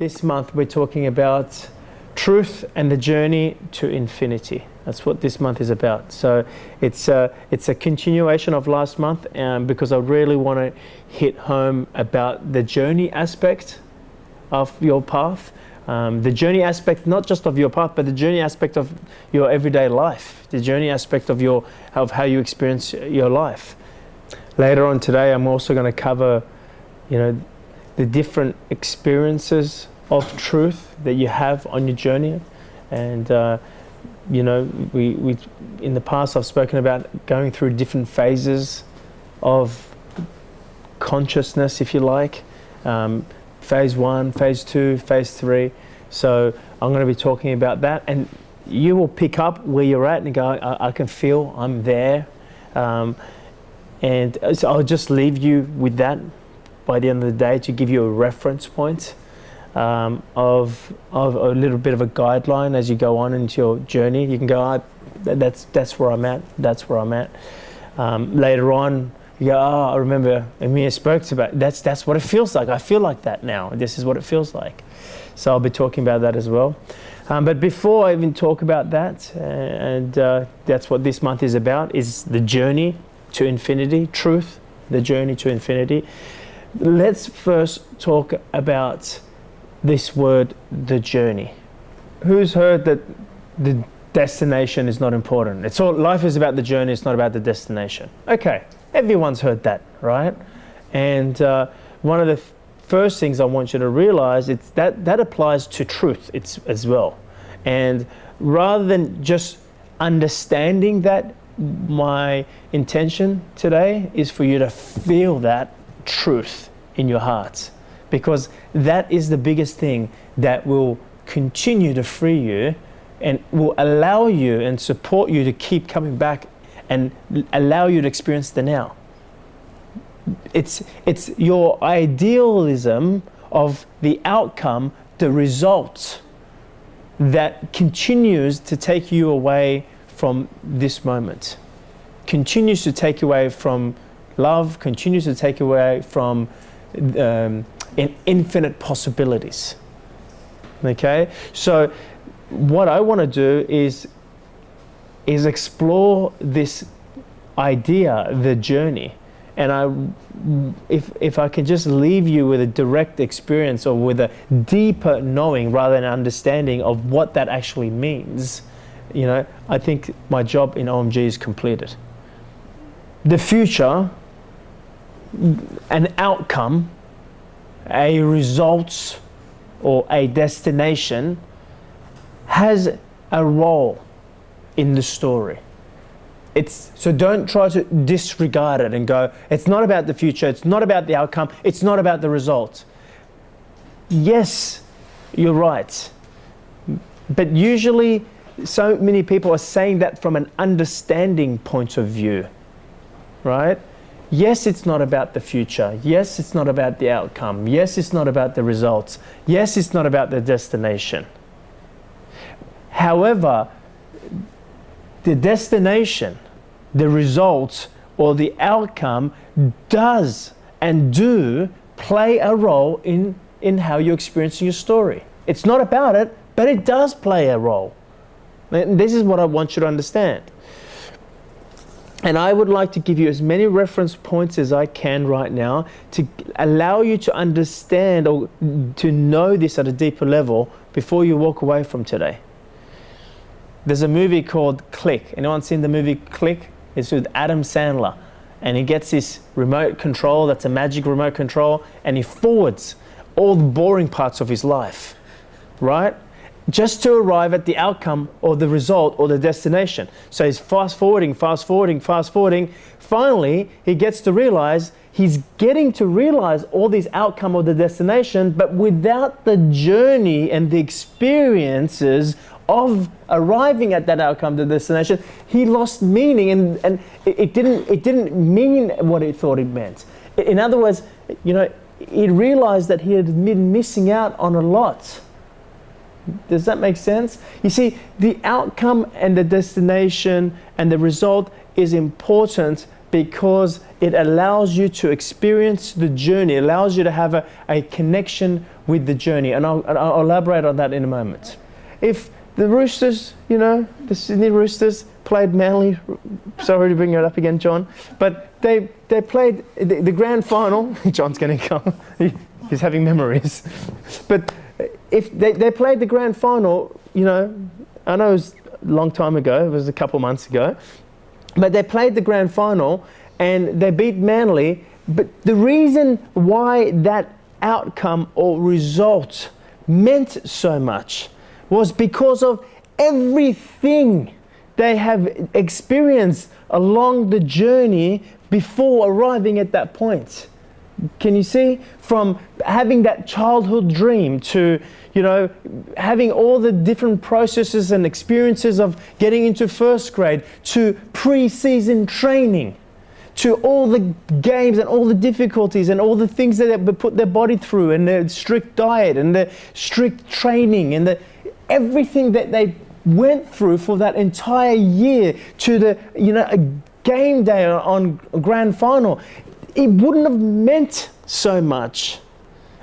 This month we're talking about truth and the journey to infinity. That's what this month is about. So it's a continuation of last month, because I really want to hit home about the journey aspect of your path. The journey aspect, not just of your path, but the journey aspect of your everyday life. The journey aspect of how you experience your life. Later on today, I'm also going to cover, the different experiences of truth that you have on your journey. And, we in the past, I've spoken about going through different phases of consciousness, if you like. Phase 1, phase 2, phase 3. So I'm going to be talking about that, and you will pick up where you're at and go, I can feel I'm there. And so I'll just leave you with that by the end of the day to give you a reference point of a little bit of a guideline as you go on into your journey. You can go, that's where I'm at. That's where I'm at. Later on, you go, I remember Amir spoke about that's what it feels like. I feel like that now. This is what it feels like. So I'll be talking about that as well. But before I even talk about that, and that's what this month is about, is the journey to infinity, truth, the journey to infinity. Let's first talk about this word, the journey. Who's heard that the destination is not important? Life is about the journey, it's not about the destination. Okay, everyone's heard that, right? And one of the first things I want you to realize is that applies to truth as well. And rather than just understanding that, my intention today is for you to feel that truth in your heart, because that is the biggest thing that will continue to free you and will allow you and support you to keep coming back and allow you to experience the now. It's your idealism of the outcome, the result, that continues to take you away from this moment, continues to take you away from love, continues to take you away from infinite possibilities. Okay? So what I want to do is explore this idea, the journey. And if I can just leave you with a direct experience or with a deeper knowing rather than understanding of what that actually means, I think my job in OMG is completed. The future, an outcome, a result, or a destination has a role in the story. So don't try to disregard it and go, it's not about the future, it's not about the outcome, it's not about the result. Yes, you're right. But usually, so many people are saying that from an understanding point of view, right? Yes, it's not about the future. Yes, it's not about the outcome. Yes, it's not about the results. Yes, it's not about the destination. However, the destination, the results, or the outcome does and do play a role in how you're experiencing your story. It's not about it, but it does play a role. And this is what I want you to understand. And I would like to give you as many reference points as I can right now to allow you to understand or to know this at a deeper level before you walk away from today. There's a movie called Click. Anyone seen the movie Click? It's with Adam Sandler. And he gets this remote control, that's a magic remote control, and he forwards all the boring parts of his life, right? Just to arrive at the outcome or the result or the destination. So he's fast forwarding. Finally, he gets to realize he's getting to realize all these outcome of the destination, but without the journey and the experiences of arriving at that outcome, the destination, he lost meaning, and it didn't mean what he thought it meant. In other words, he realized that he had been missing out on a lot. Does that make sense? You see, the outcome and the destination and the result is important, Because it allows you to experience the journey, it allows you to have a connection with the journey. And I'll elaborate on that in a moment. If the Roosters, you know, the Sydney Roosters played Manly, sorry to bring it up again, John, but they played the grand final. John's going to come, he's having memories. But if they played the grand final, you know, I know it was a long time ago, it was a couple months ago, but they played the grand final and they beat Manly. But the reason why that outcome or result meant so much was because of everything they have experienced along the journey before arriving at that point. Can you see? From having that childhood dream to, you know, having all the different processes and experiences of getting into first grade, to pre-season training, to all the games and all the difficulties and all the things that they put their body through, and their strict diet and the strict training and everything that they went through for that entire year, to the, you know, a game day on grand final. It wouldn't have meant so much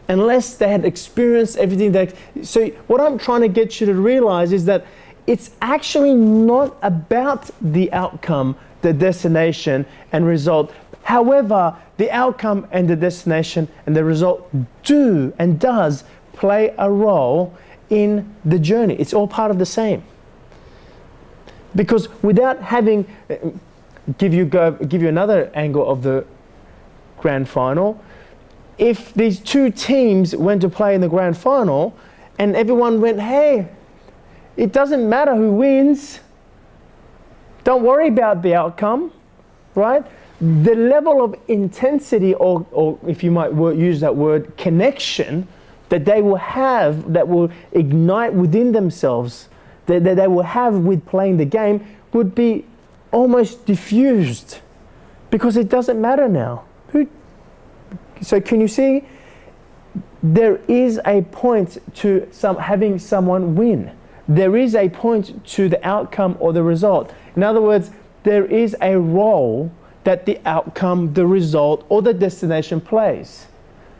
unless they had experienced everything. So what I'm trying to get you to realize is that it's actually not about the outcome, the destination and result. However, the outcome and the destination and the result do and does play a role in the journey. It's all part of the same. Because without having, give you another angle of the grand final. If these two teams went to play in the grand final and everyone went, hey, it doesn't matter who wins, don't worry about the outcome, right? The level of intensity, or if you might use that word, connection, that they will have, that will ignite within themselves, that they will have with playing the game, would be almost diffused, because it doesn't matter now. So can you see? There is a point to having someone win. There is a point to the outcome or the result. In other words, there is a role that the outcome, the result, or the destination plays.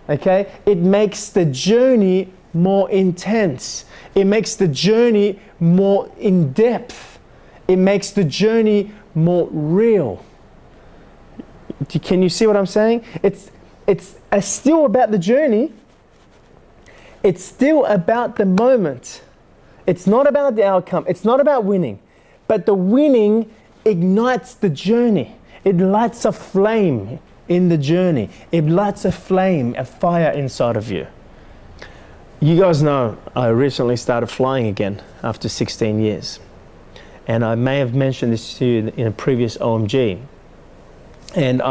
Okay? It makes the journey more intense. It makes the journey more in depth. It makes the journey more real. Can you see what I'm saying? It's still about the journey. It's still about the moment. It's not about the outcome. It's not about winning. But the winning ignites the journey. It lights a flame in the journey. It lights a flame, a fire inside of you. You guys know I recently started flying again after 16 years. And I may have mentioned this to you in a previous OMG. And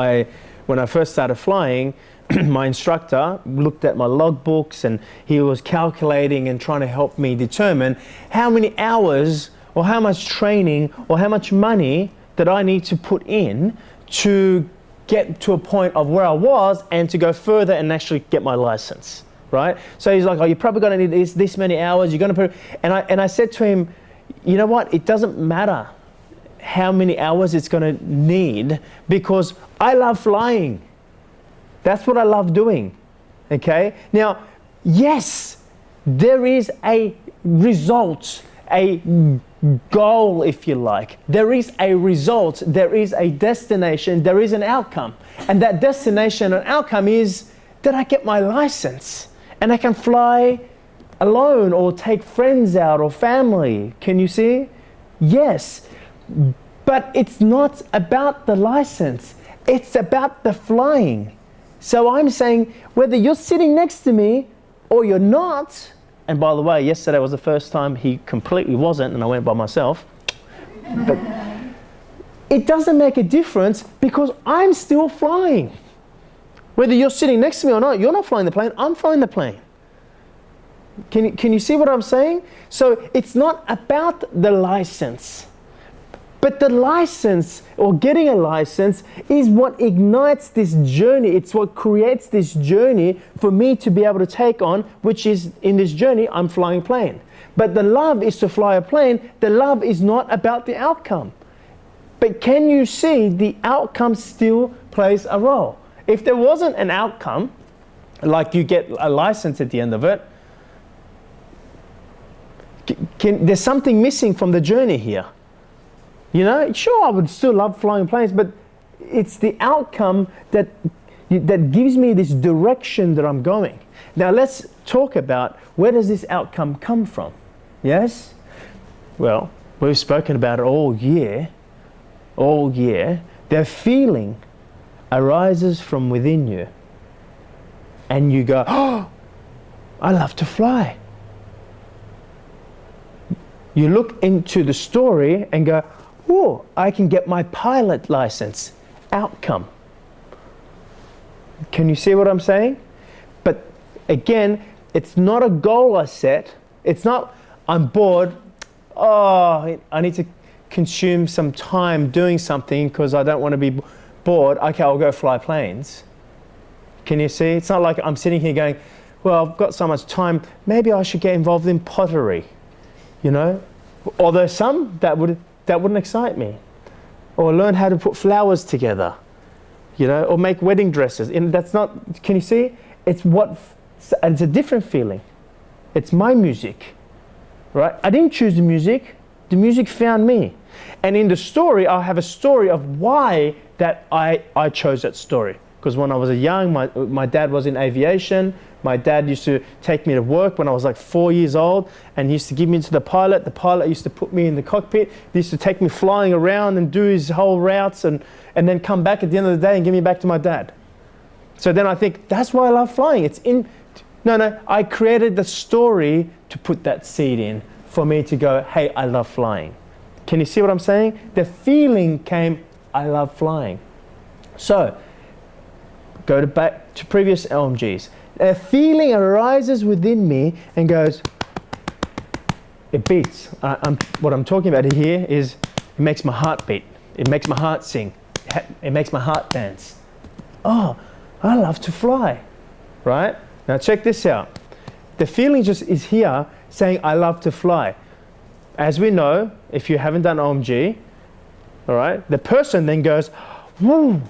when I first started flying, my instructor looked at my logbooks and he was calculating and trying to help me determine how many hours or how much training or how much money that I need to put in to get to a point of where I was and to go further and actually get my license, right? So he's like, oh, you're probably going to need this many hours. You're going to put, and I said to him, you know what? It doesn't matter how many hours it's going to need, because I love flying. That's what I love doing, okay? Now, yes, there is a result, a goal, if you like. There is a result, there is a destination, there is an outcome. And that destination and outcome is that I get my license and I can fly alone or take friends out or family. Can you see? Yes, but it's not about the license. It's about the flying. So I'm saying, whether you're sitting next to me or you're not, and by the way, yesterday was the first time he completely wasn't, and I went by myself, but it doesn't make a difference, because I'm still flying. Whether you're sitting next to me or not, you're not flying the plane, I'm flying the plane. Can you see what I'm saying? So it's not about the license. But the license, or getting a license, is what ignites this journey. It's what creates this journey for me to be able to take on, which is, in this journey, I'm flying a plane. But the love is to fly a plane. The love is not about the outcome. But can you see the outcome still plays a role? If there wasn't an outcome, like you get a license at the end of it, there's something missing from the journey here. You know, sure, I would still love flying planes, but it's the outcome that gives me this direction that I'm going. Now let's talk about, where does this outcome come from? Yes? Well, we've spoken about it all year. The feeling arises from within you. And you go, oh, I love to fly. You look into the story and go, oh, I can get my pilot license. Outcome. Can you see what I'm saying? But again, it's not a goal I set. It's not, I'm bored. Oh, I need to consume some time doing something because I don't want to be bored. Okay, I'll go fly planes. Can you see? It's not like I'm sitting here going, well, I've got so much time, maybe I should get involved in pottery, you know? Although some, that wouldn't excite me. Or learn how to put flowers together, you know, or make wedding dresses. And that's not, can you see? It's a different feeling. It's my music, right? I didn't choose the music found me. And in the story, I have a story of why that I chose that story. Because when I was young, my dad was in aviation. My dad used to take me to work when I was like 4 years old, and he used to give me to the pilot. The pilot used to put me in the cockpit. He used to take me flying around and do his whole routes and then come back at the end of the day and give me back to my dad. So then I think, that's why I love flying. No, I created the story to put that seed in for me to go, hey, I love flying. Can you see what I'm saying? The feeling came, I love flying. So, go back to previous OMGs. A feeling arises within me and goes, it beats. What I'm talking about here is, it makes my heart beat. It makes my heart sing. It makes my heart dance. Oh, I love to fly, right? Now check this out. The feeling just is here saying, I love to fly. As we know, if you haven't done OMG, all right, the person then goes, whoa,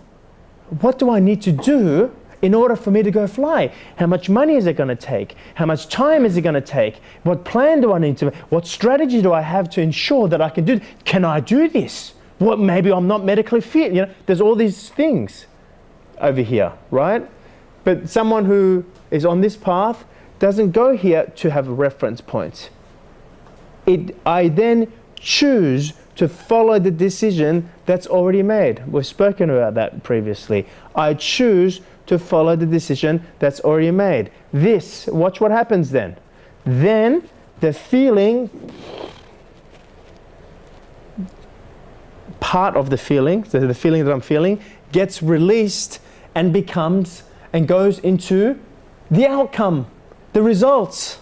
what do I need to do in order for me to go fly? How much money is it going to take? How much time is it going to take? What plan do I need to, what strategy do I have to ensure that I can do? Can I do this? What, maybe I'm not medically fit. You know, there's all these things over here, right? But someone who is on this path doesn't go here to have a reference point. I then choose to follow the decision that's already made. We've spoken about that previously. I choose to follow the decision that's already made. Watch what happens then. Then the feeling, part of the feeling, so the feeling that I'm feeling, gets released and becomes and goes into the outcome, the results.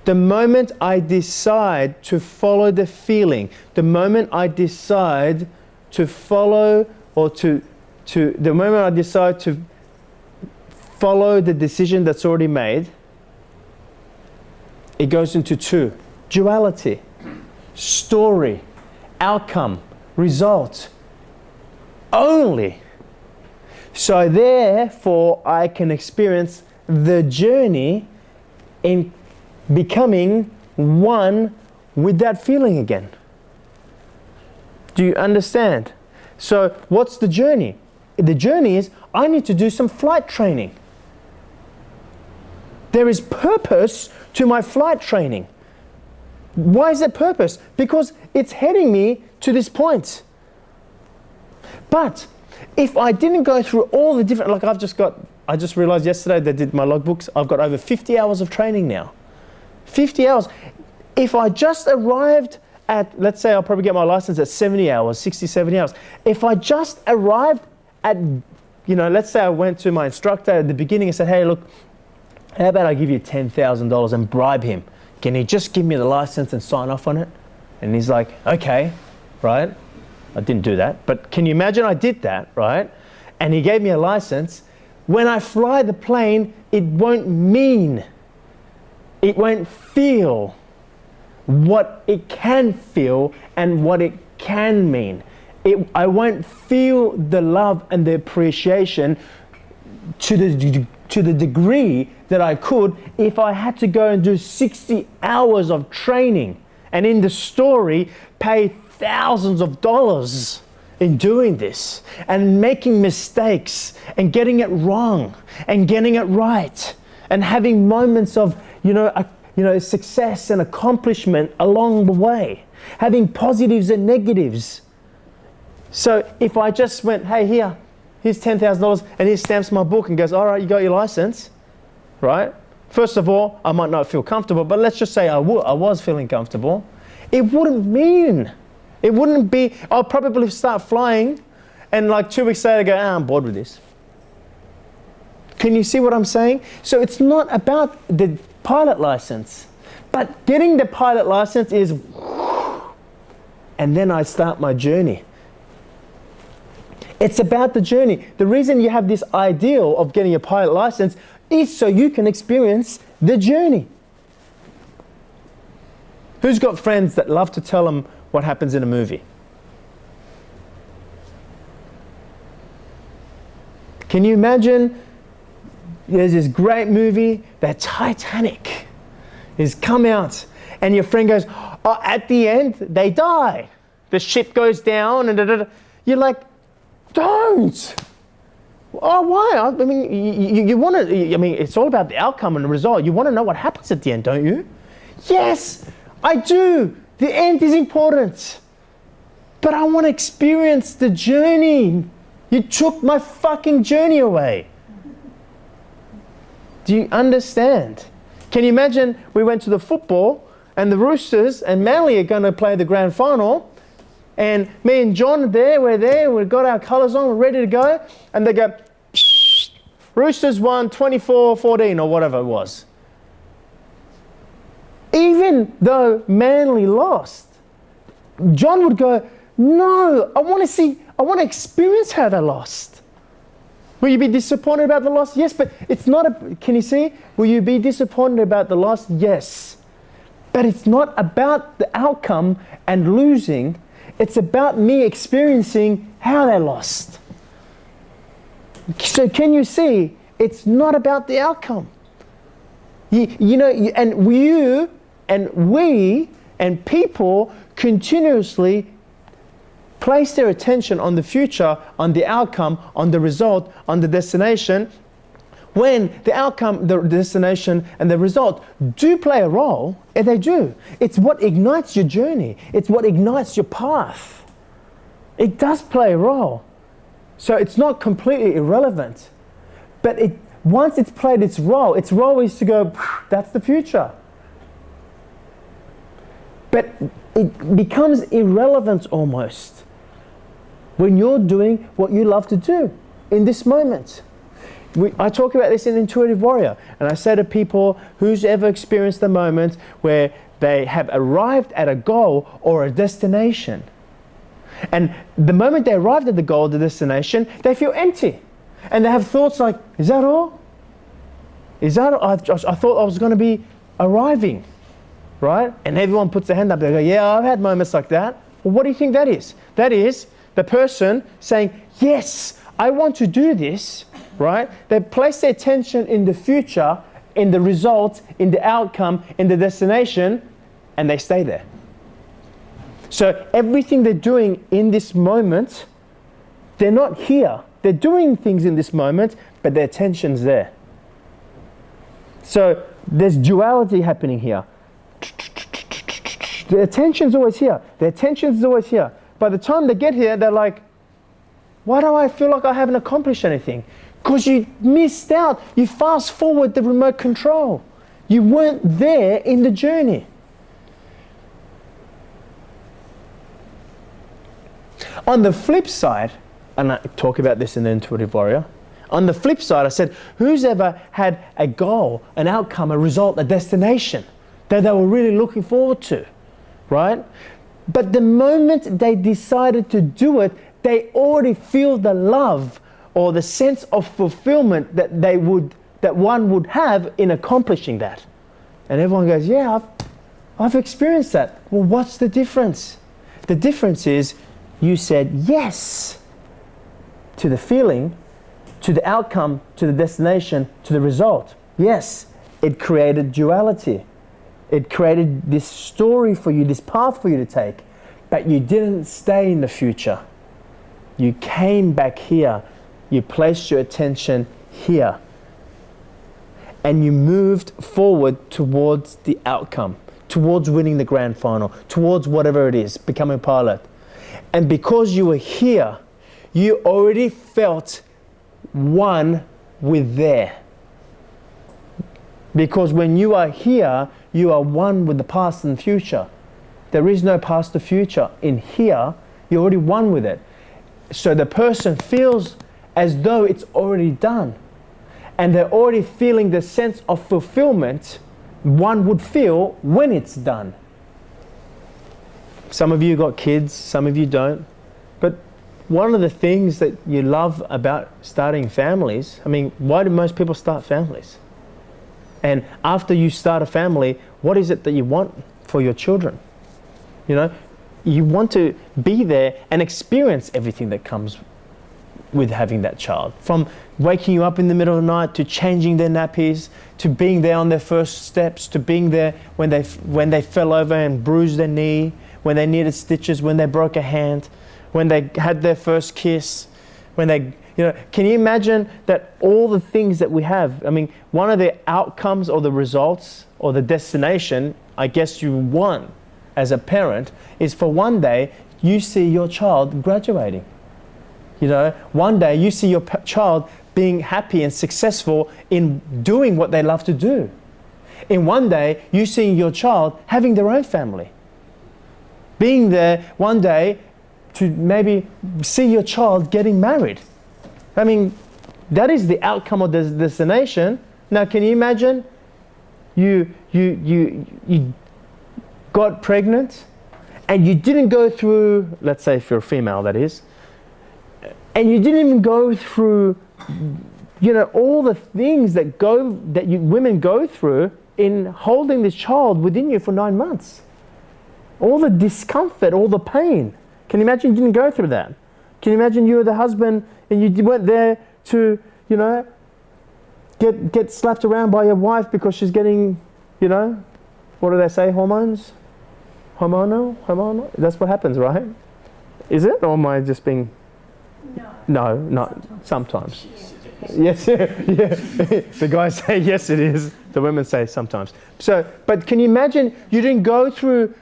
The moment I decide to follow the feeling, the moment I decide to follow or the moment I decide to follow the decision that's already made, it goes into two: duality, story, outcome, result. Only. So therefore, I can experience the journey in becoming one with that feeling again. Do you understand? So what's the journey? The journey is, I need to do some flight training. There is purpose to my flight training. Why is there purpose? Because it's heading me to this point. But if I didn't go through all the different, like I just realized yesterday that I did my logbooks, I've got over 50 hours of training now. 50 hours. If I just arrived at, let's say I'll probably get my license at 70 hours, 60, 70 hours. If I just arrived at, let's say I went to my instructor at the beginning and said, hey, look, how about I give you $10,000 and bribe him? Can he just give me the license and sign off on it? And he's like, okay, right? I didn't do that, but can you imagine I did that, right? And he gave me a license. When I fly the plane, it won't feel what it can feel and what it can mean. I won't feel the love and the appreciation to the degree that I could if I had to go and do 60 hours of training and in the story pay thousands of dollars in doing this and making mistakes and getting it wrong and getting it right and having moments of success and accomplishment along the way, having positives and negatives. So if I just went, hey, here's $10,000 and he stamps my book and goes, all right, you got your license, right? First of all, I might not feel comfortable, but let's just say I was feeling comfortable. It wouldn't be, I'll probably start flying and like 2 weeks later go, I'm bored with this. Can you see what I'm saying? So it's not about the pilot license, but getting the pilot license is, and then I start my journey. It's about the journey. The reason you have this ideal of getting a pilot license is so you can experience the journey. Who's got friends that love to tell them what happens in a movie? Can you imagine there's this great movie, the Titanic has come out and your friend goes, oh, at the end, they die. The ship goes down and da-da-da. You're like, don't. Oh, why? I mean, you want to, it's all about the outcome and the result. You want to know what happens at the end, don't you? Yes, I do. The end is important. But I want to experience the journey. You took my fucking journey away. Do you understand? Can you imagine we went to the football and the Roosters and Manly are going to play the grand final and me and John we're there, we've got our colours on, we're ready to go, and they go, Roosters won 24-14 or whatever it was. Even though Manly lost, John would go, no, I want to experience how they lost. Will you be disappointed about the loss? Yes, but it's not can you see? Will you be disappointed about the loss? Yes. But it's not about the outcome and losing. It's about me experiencing how they lost. So can you see? It's not about the outcome. And we and people continuously place their attention on the future, on the outcome, on the result, on the destination, when the outcome, the destination, and the result do play a role, and they do. It's what ignites your journey. It's what ignites your path. It does play a role. So it's not completely irrelevant. But once it's played its role is to go, that's the future. But it becomes irrelevant almost when you're doing what you love to do in this moment. I talk about this in Intuitive Warrior, and I say to people, who's ever experienced the moment where they have arrived at a goal or a destination, and the moment they arrived at the goal or the destination, they feel empty, and they have thoughts like, is that all? Is that all? I thought I was going to be arriving, right? And everyone puts their hand up, they go, yeah, I've had moments like that. Well, what do you think that is? That is the person saying, yes, I want to do this, right? They place their attention in the future, in the result, in the outcome, in the destination, and they stay there. So everything they're doing in this moment, they're not here. They're doing things in this moment, but their attention's there. So there's duality happening here. The attention's always here. The attention's always here. By the time they get here, they're like, why do I feel like I haven't accomplished anything? Because you missed out. You fast forward the remote control. You weren't there in the journey. On the flip side, and I talk about this in the Intuitive Warrior, on the flip side, I said, who's ever had a goal, an outcome, a result, a destination that they were really looking forward to, right? But the moment they decided to do it, they already feel the love or the sense of fulfillment that one would have in accomplishing that. And everyone goes, yeah, I've experienced that. Well, what's the difference? The difference is you said yes to the feeling, to the outcome, to the destination, to the result. Yes, it created duality. It created this story for you, this path for you to take. But you didn't stay in the future. You came back here. You placed your attention here. And you moved forward towards the outcome, towards winning the grand final, towards whatever it is, becoming a pilot. And because you were here, you already felt one with there. Because when you are here, you are one with the past and future. There is no past or future. In here, you're already one with it. So the person feels as though it's already done. And they're already feeling the sense of fulfillment one would feel when it's done. Some of you got kids, some of you don't. But one of the things that you love about starting families, I mean, why do most people start families? And after you start a family, what is it that you want for your children? You know, you want to be there and experience everything that comes with having that child. From waking you up in the middle of the night, to changing their nappies, to being there on their first steps, to being there when they fell over and bruised their knee, when they needed stitches, when they broke a hand, when they had their first kiss, when they, you know, can you imagine that all the things that we have? I mean, one of the outcomes or the results or the destination, I guess you want as a parent, is for one day you see your child graduating. You know, one day you see your child being happy and successful in doing what they love to do. In one day, you see your child having their own family. Being there one day to maybe see your child getting married. I mean, that is the outcome of the destination. Now, can you imagine you got pregnant and you didn't go through, let's say if you're a female that is, and you didn't even go through, you know, all the things that women go through in holding this child within you for 9 months. All the discomfort, all the pain. Can you imagine you didn't go through that? Can you imagine you were the husband and you weren't there to, you know, get slapped around by your wife because she's getting, you know, what do they say, hormones? Hormonal? That's what happens, right? Is it? Or am I just being... No, not sometimes. Yes, yeah. The guys say yes it is. The women say sometimes. So, but can you imagine you didn't go through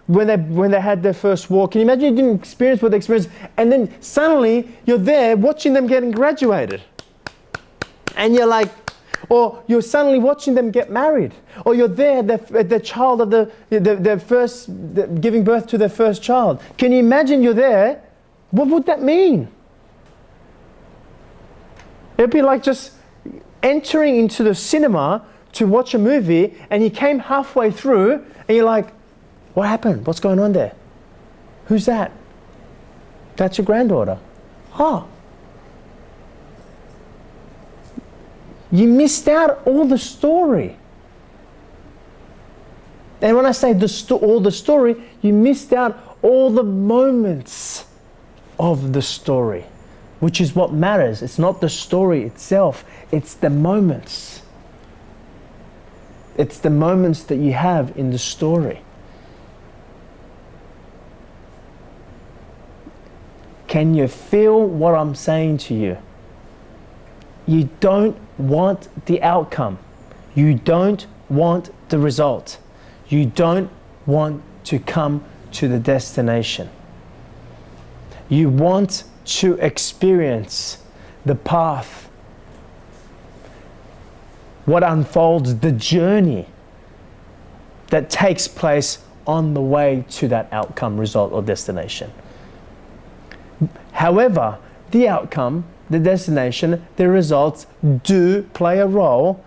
when they had their first walk? Can you imagine you didn't experience what they experienced, and then suddenly you're there watching them getting graduated, and you're like, or you're suddenly watching them get married, or you're there the child of giving birth to their first child. Can you imagine you're there? What would that mean? It'd be like just entering into the cinema to watch a movie and you came halfway through and you're like, what happened? What's going on there? Who's that? That's your granddaughter. Oh. You missed out all the story. And when I say all the story, you missed out all the moments of the story, which is what matters. It's not the story itself, it's the moments. It's the moments that you have in the story. Can you feel what I'm saying to you? You don't want the outcome. You don't want the result. You don't want to come to the destination. You want to experience the path, what unfolds, the journey that takes place on the way to that outcome, result, or destination. However, the outcome, the destination, the results do play a role,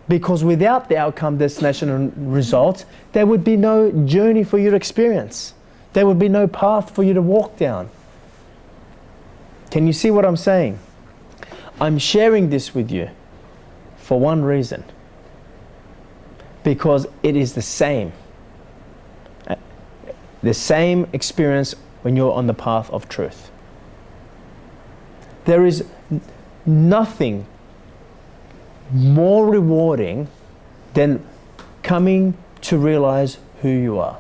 because without the outcome, destination, and result, there would be no journey for you to experience. There would be no path for you to walk down. Can you see what I'm saying? I'm sharing this with you for one reason. Because it is the same. the same experience when you're on the path of truth. There is nothing more rewarding than coming to realize who you are.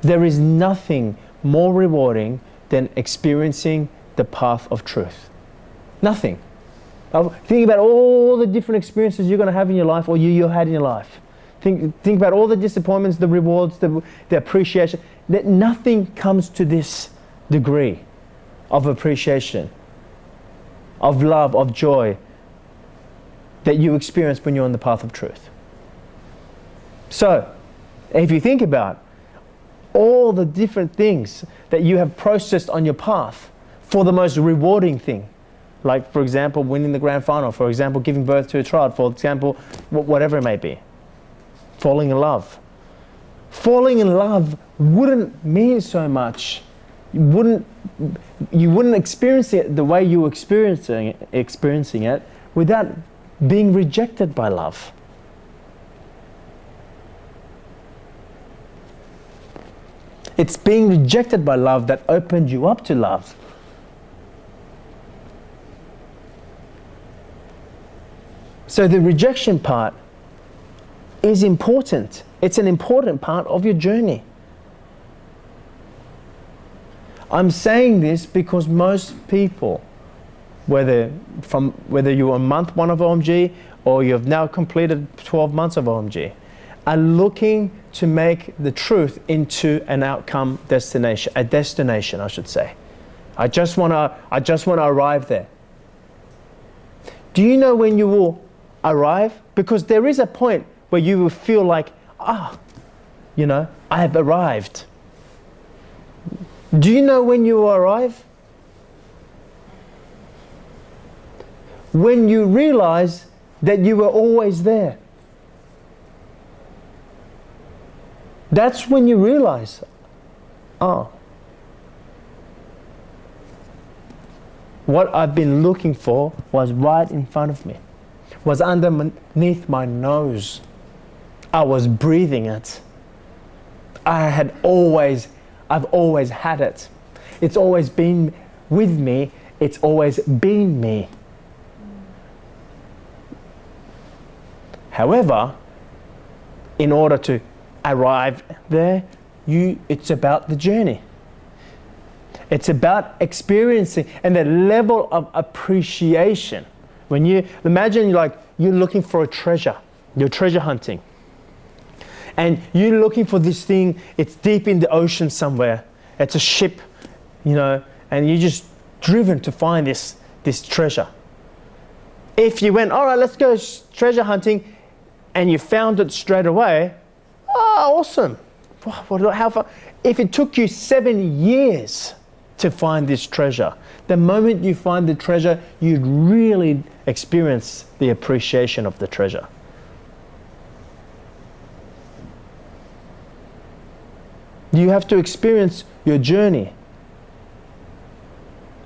There is nothing more rewarding than experiencing the path of truth. Nothing. Think about all the different experiences you're going to have in your life, or you had in your life. Think about all the disappointments, the rewards, the appreciation. That nothing comes to this degree of appreciation, of love, of joy that you experience when you're on the path of truth. So, if you think about all the different things that you have processed on your path for the most rewarding thing, like, for example, winning the grand final, for example, giving birth to a child, for example, whatever it may be, falling in love. Falling in love wouldn't mean so much. You wouldn't experience it the way you were experiencing it without being rejected by love. It's being rejected by love that opened you up to love. So the rejection part is important. It's an important part of your journey. I'm saying this because most people, whether you're on month 1 of OMG or you've now completed 12 months of OMG, are looking to make the truth into an outcome destination, a destination, I should say. I just want to arrive there. Do you know when you will arrive? Because there is a point where you will feel like, I have arrived. Do you know when you will arrive? When you realize that you were always there. That's when you realize, what I've been looking for was right in front of me, was underneath my nose. I was breathing it. I've always had it. It's always been with me. It's always been me. However, in order to arrive there, it's about the journey. It's about experiencing and the level of appreciation. When you imagine, you're looking for a treasure, you're treasure hunting, and you're looking for this thing. It's deep in the ocean somewhere. It's a ship, and you're just driven to find this treasure. If you went, all right, let's go treasure hunting, and you found it straight away, awesome. How far? If it took you 7 years to find this treasure, the moment you find the treasure, you'd really experience the appreciation of the treasure. You have to experience your journey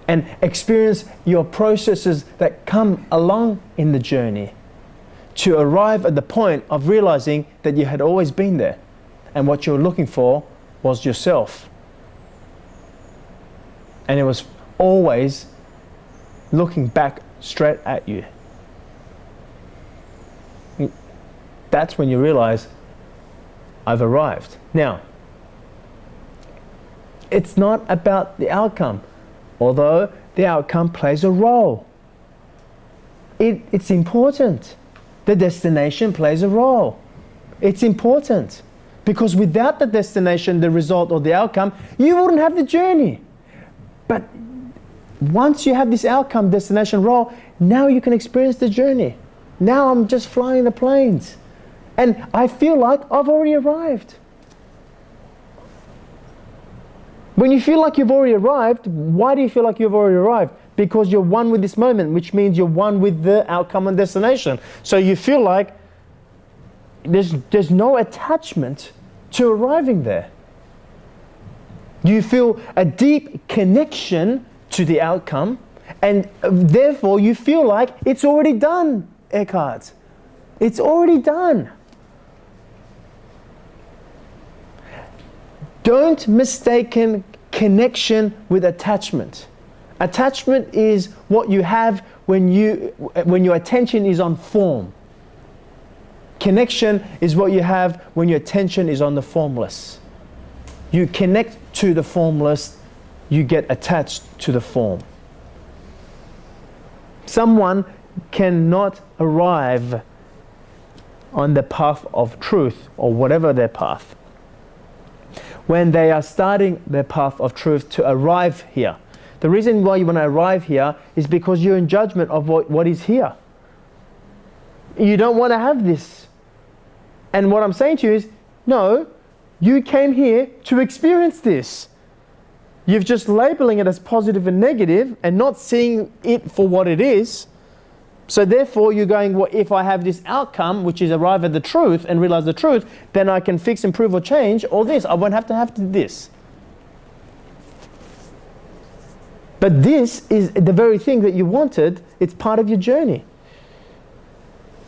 and experience your processes that come along in the journey to arrive at the point of realizing that you had always been there and what you were looking for was yourself. And it was always looking back straight at you. That's when you realize, I've arrived. Now, it's not about the outcome, although the outcome plays a role. It's important. The destination plays a role. It's important. Because without the destination, the result or the outcome, you wouldn't have the journey. But once you have this outcome, destination role, now you can experience the journey. Now I'm just flying the planes. And I feel like I've already arrived. When you feel like you've already arrived, why do you feel like you've already arrived? Because you're one with this moment, which means you're one with the outcome and destination. So you feel like there's no attachment to arriving there. You feel a deep connection to the outcome, and therefore you feel like it's already done, Eckhart. It's already done. Don't mistaken connection with attachment. Attachment is what you have when your attention is on form. Connection is what you have when your attention is on the formless. You connect to the formless, you get attached to the form. Someone cannot arrive on the path of truth, or whatever their path, when they are starting their path of truth to arrive here. The reason why you want to arrive here is because you're in judgment of what is here. You don't want to have this. And what I'm saying to you is, no, you came here to experience this. You're just labeling it as positive and negative and not seeing it for what it is. So therefore you're going, well, if I have this outcome, which is arrive at the truth and realize the truth, then I can fix, improve, or change all this. I won't have to this. But this is the very thing that you wanted. It's part of your journey.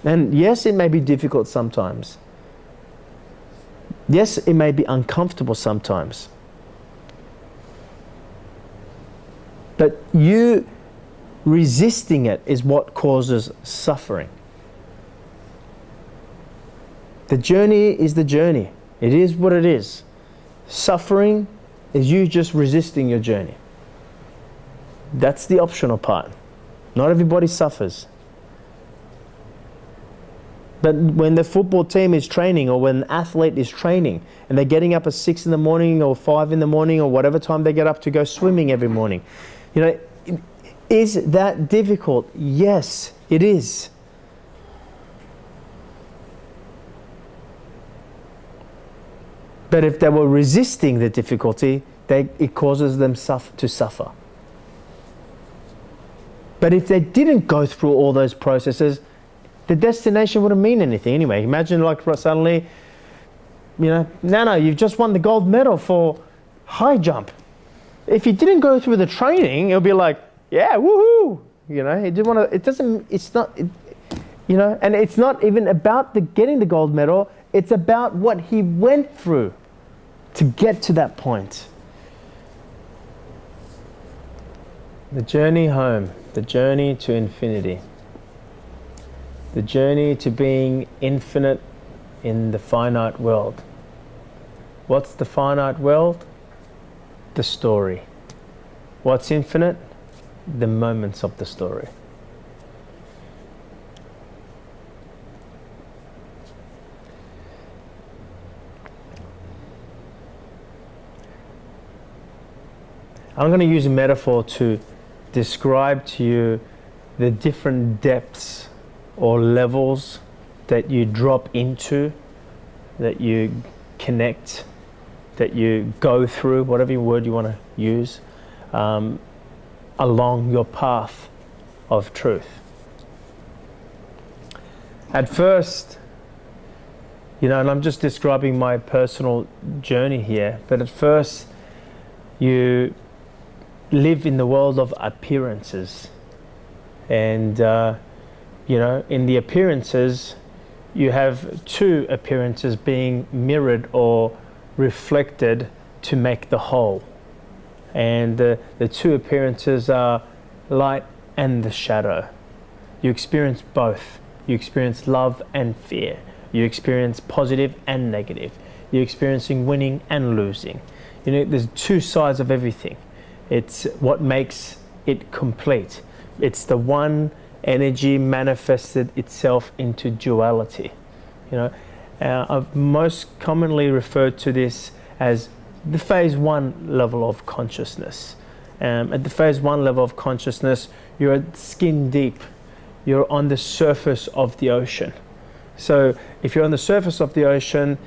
And yes, it may be difficult sometimes. Yes, it may be uncomfortable sometimes. But you resisting it is what causes suffering. The journey is the journey. It is what it is. Suffering is you just resisting your journey. That's the optional part. Not everybody suffers. But when the football team is training, or when an athlete is training, and they're getting up at 6 in the morning or 5 in the morning or whatever time they get up to go swimming every morning, you know, is that difficult? Yes, it is. But if they were resisting the difficulty, it causes them to suffer. But if they didn't go through all those processes, the destination wouldn't mean anything anyway. Imagine like suddenly, you know, no, you've just won the gold medal for high jump. If you didn't go through the training, it'll be like, yeah, woohoo! You know, you know, and it's not even about getting the gold medal. It's about what he went through to get to that point. The journey home, the journey to infinity, the journey to being infinite in the finite world. What's the finite world? The story. What's infinite? The moments of the story. I'm going to use a metaphor to describe to you the different depths or levels that you drop into, that you connect, that you go through, whatever word you want to use, along your path of truth. At first, you know, and I'm just describing my personal journey here, but at first you live in the world of appearances. And, you know, in the appearances, you have two appearances being mirrored or reflected to make the whole. And the two appearances are light and the shadow. You experience both. You experience love and fear. You experience positive and negative. You're experiencing winning and losing. You know, there's two sides of everything. It's what makes it complete. It's the one energy manifested itself into duality. You know, I've most commonly referred to this as the phase one level of consciousness. At the phase one level of consciousness, you're skin deep. You're on the surface of the ocean. So if you're on the surface of the ocean,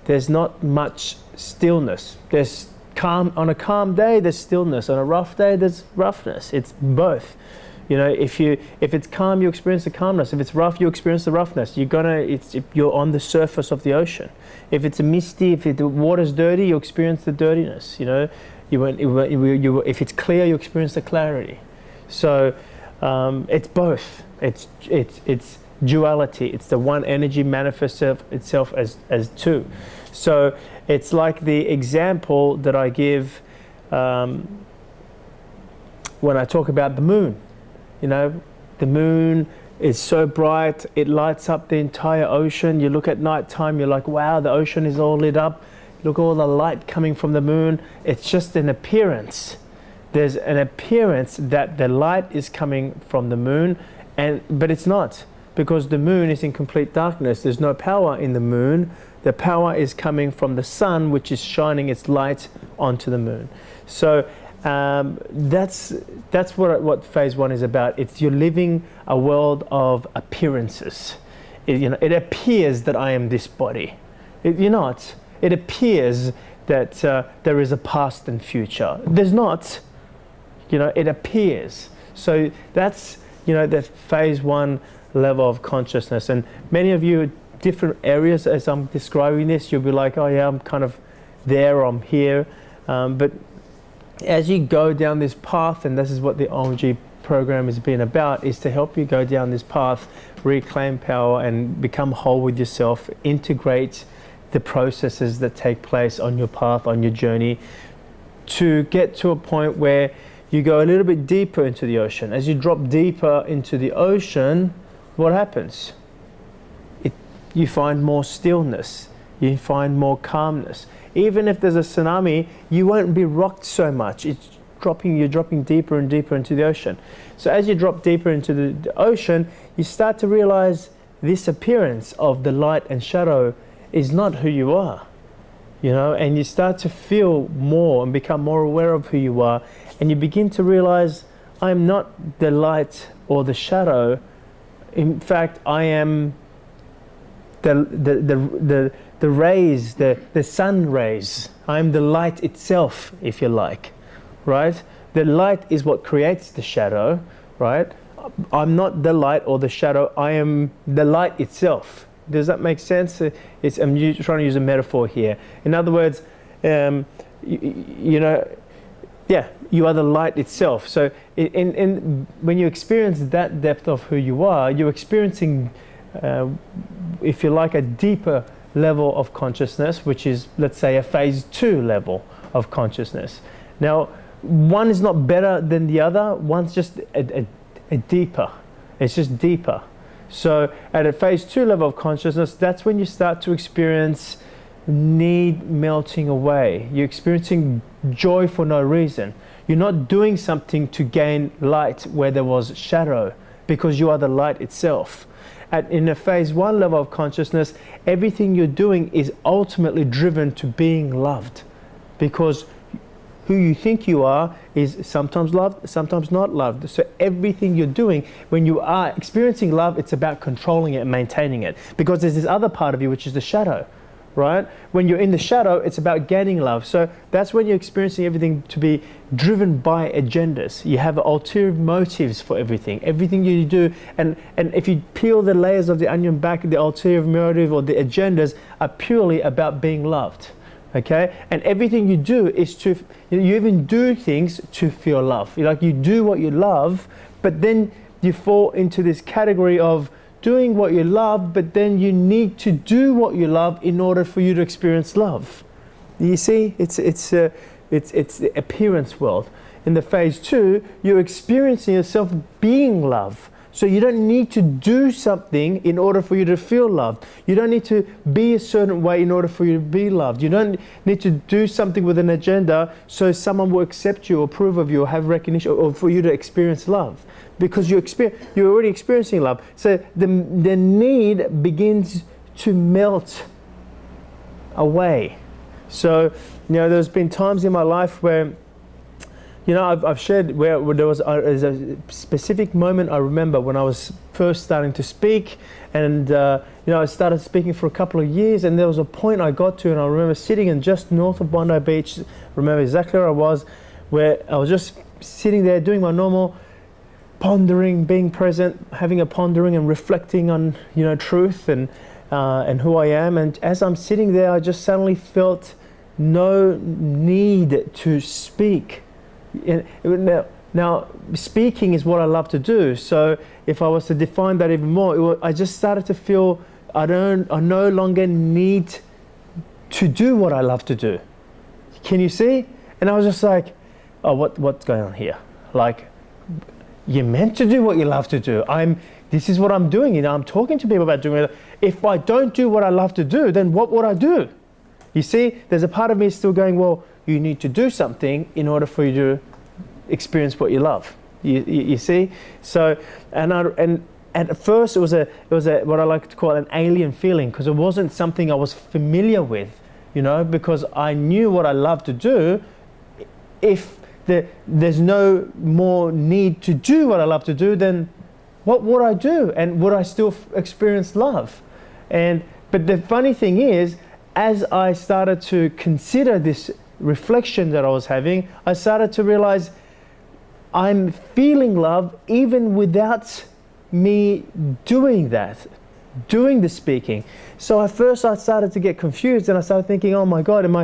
there's not much stillness. There's calm. On a calm day, there's stillness. On a rough day, there's roughness. It's both. You know, if it's calm, you experience the calmness. If it's rough, you experience the roughness. You're on the surface of the ocean. If it's misty, if the water's dirty, you experience the dirtiness. You know, if it's clear, you experience the clarity. So it's both. It's duality. It's the one energy manifests itself as two. So it's like the example that I give when I talk about the moon. You know, the moon is so bright, it lights up the entire ocean. You look at nighttime, you're like, wow, the ocean is all lit up. Look at all the light coming from the moon. It's just an appearance. There's an appearance that the light is coming from the moon, but it's not, because the moon is in complete darkness. There's no power in the moon. The power is coming from the sun, which is shining its light onto the moon. So that's what phase one is about. It's you're living a world of appearances. It appears that I am this body. You're not. It appears that there is a past and future. There's not. It appears. So that's the phase one level of consciousness. And many of you, different areas, as I'm describing this, you'll be like, oh yeah, I'm kind of there, or I'm here. But as you go down this path, and this is what the OMG program has been about, is to help you go down this path, reclaim power and become whole with yourself, integrate the processes that take place on your path, on your journey, to get to a point where you go a little bit deeper into the ocean. As you drop deeper into the ocean, what happens? You find more stillness. You find more calmness. Even if there's a tsunami, you won't be rocked so much. You're dropping deeper and deeper into the ocean. So as you drop deeper into the ocean, you start to realize this appearance of the light and shadow is not who you are. And you start to feel more and become more aware of who you are. And you begin to realize, I'm not the light or the shadow. In fact, I am the rays, the sun rays. I'm the light itself, if you like, right? The light is what creates the shadow, right? I'm not the light or the shadow. I am the light itself. Does that make sense? I'm trying to use a metaphor here. In other words, you are the light itself. So when you experience that depth of who you are, you're experiencing, if you like, a deeper level of consciousness, which is, let's say, a phase 2 level of consciousness. Now, one is not better than the other. One's just a deeper. It's just deeper. So at a phase 2 level of consciousness, that's when you start to experience need melting away. You're experiencing joy for no reason. You're not doing something to gain light where there was shadow, because you are the light itself. In a phase 1 level of consciousness, everything you're doing is ultimately driven to being loved, because who you think you are is sometimes loved, sometimes not loved. So everything you're doing, when you are experiencing love, it's about controlling it and maintaining it, because there's this other part of you, which is the shadow, right? When you're in the shadow, it's about gaining love. So that's when you're experiencing everything to be driven by agendas. You have ulterior motives for everything you do. And if you peel the layers of the onion back, the ulterior motive or the agendas are purely about being loved. Okay, and everything you do is to, you even do things to feel love. You do what you love, but then you fall into this category of doing what you love, but then you need to do what you love in order for you to experience love. You see, it's the appearance world. In the phase 2, you're experiencing yourself being love. So you don't need to do something in order for you to feel loved. You don't need to be a certain way in order for you to be loved. You don't need to do something with an agenda so someone will accept you or approve of you or have recognition or for you to experience love. Because you're already experiencing love. So the need begins to melt away. So, there's been times in my life where I've shared where there was a specific moment I remember when I was first starting to speak, and I started speaking for a couple of years, and there was a point I got to, and I remember sitting in just north of Bondi Beach, remember exactly where I was, where I was just sitting there doing my normal pondering, being present, having a pondering and reflecting on truth and who I am. And as I'm sitting there, I just suddenly felt no need to speak. Now, speaking is what I love to do. So if I was to define that even more, I just started to feel I no longer need to do what I love to do. Can you see? And I was just like, oh, what's going on here? Like, you're meant to do what you love to do. This is what I'm doing. You know, I'm talking to people about doing it. If I don't do what I love to do, then what would I do? You see, there's a part of me still going, well, you need to do something in order for you to experience what you love. You see? So, and at first it was a what I like to call an alien feeling, because it wasn't something I was familiar with, you know, because I knew what I love to do. If there's no more need to do what I love to do, then what would I do? And would I still experience love? But the funny thing is, as I started to consider this reflection that I was having, I started to realize I'm feeling love even without me doing that, doing the speaking. So at first I started to get confused, and I started thinking, oh my God, am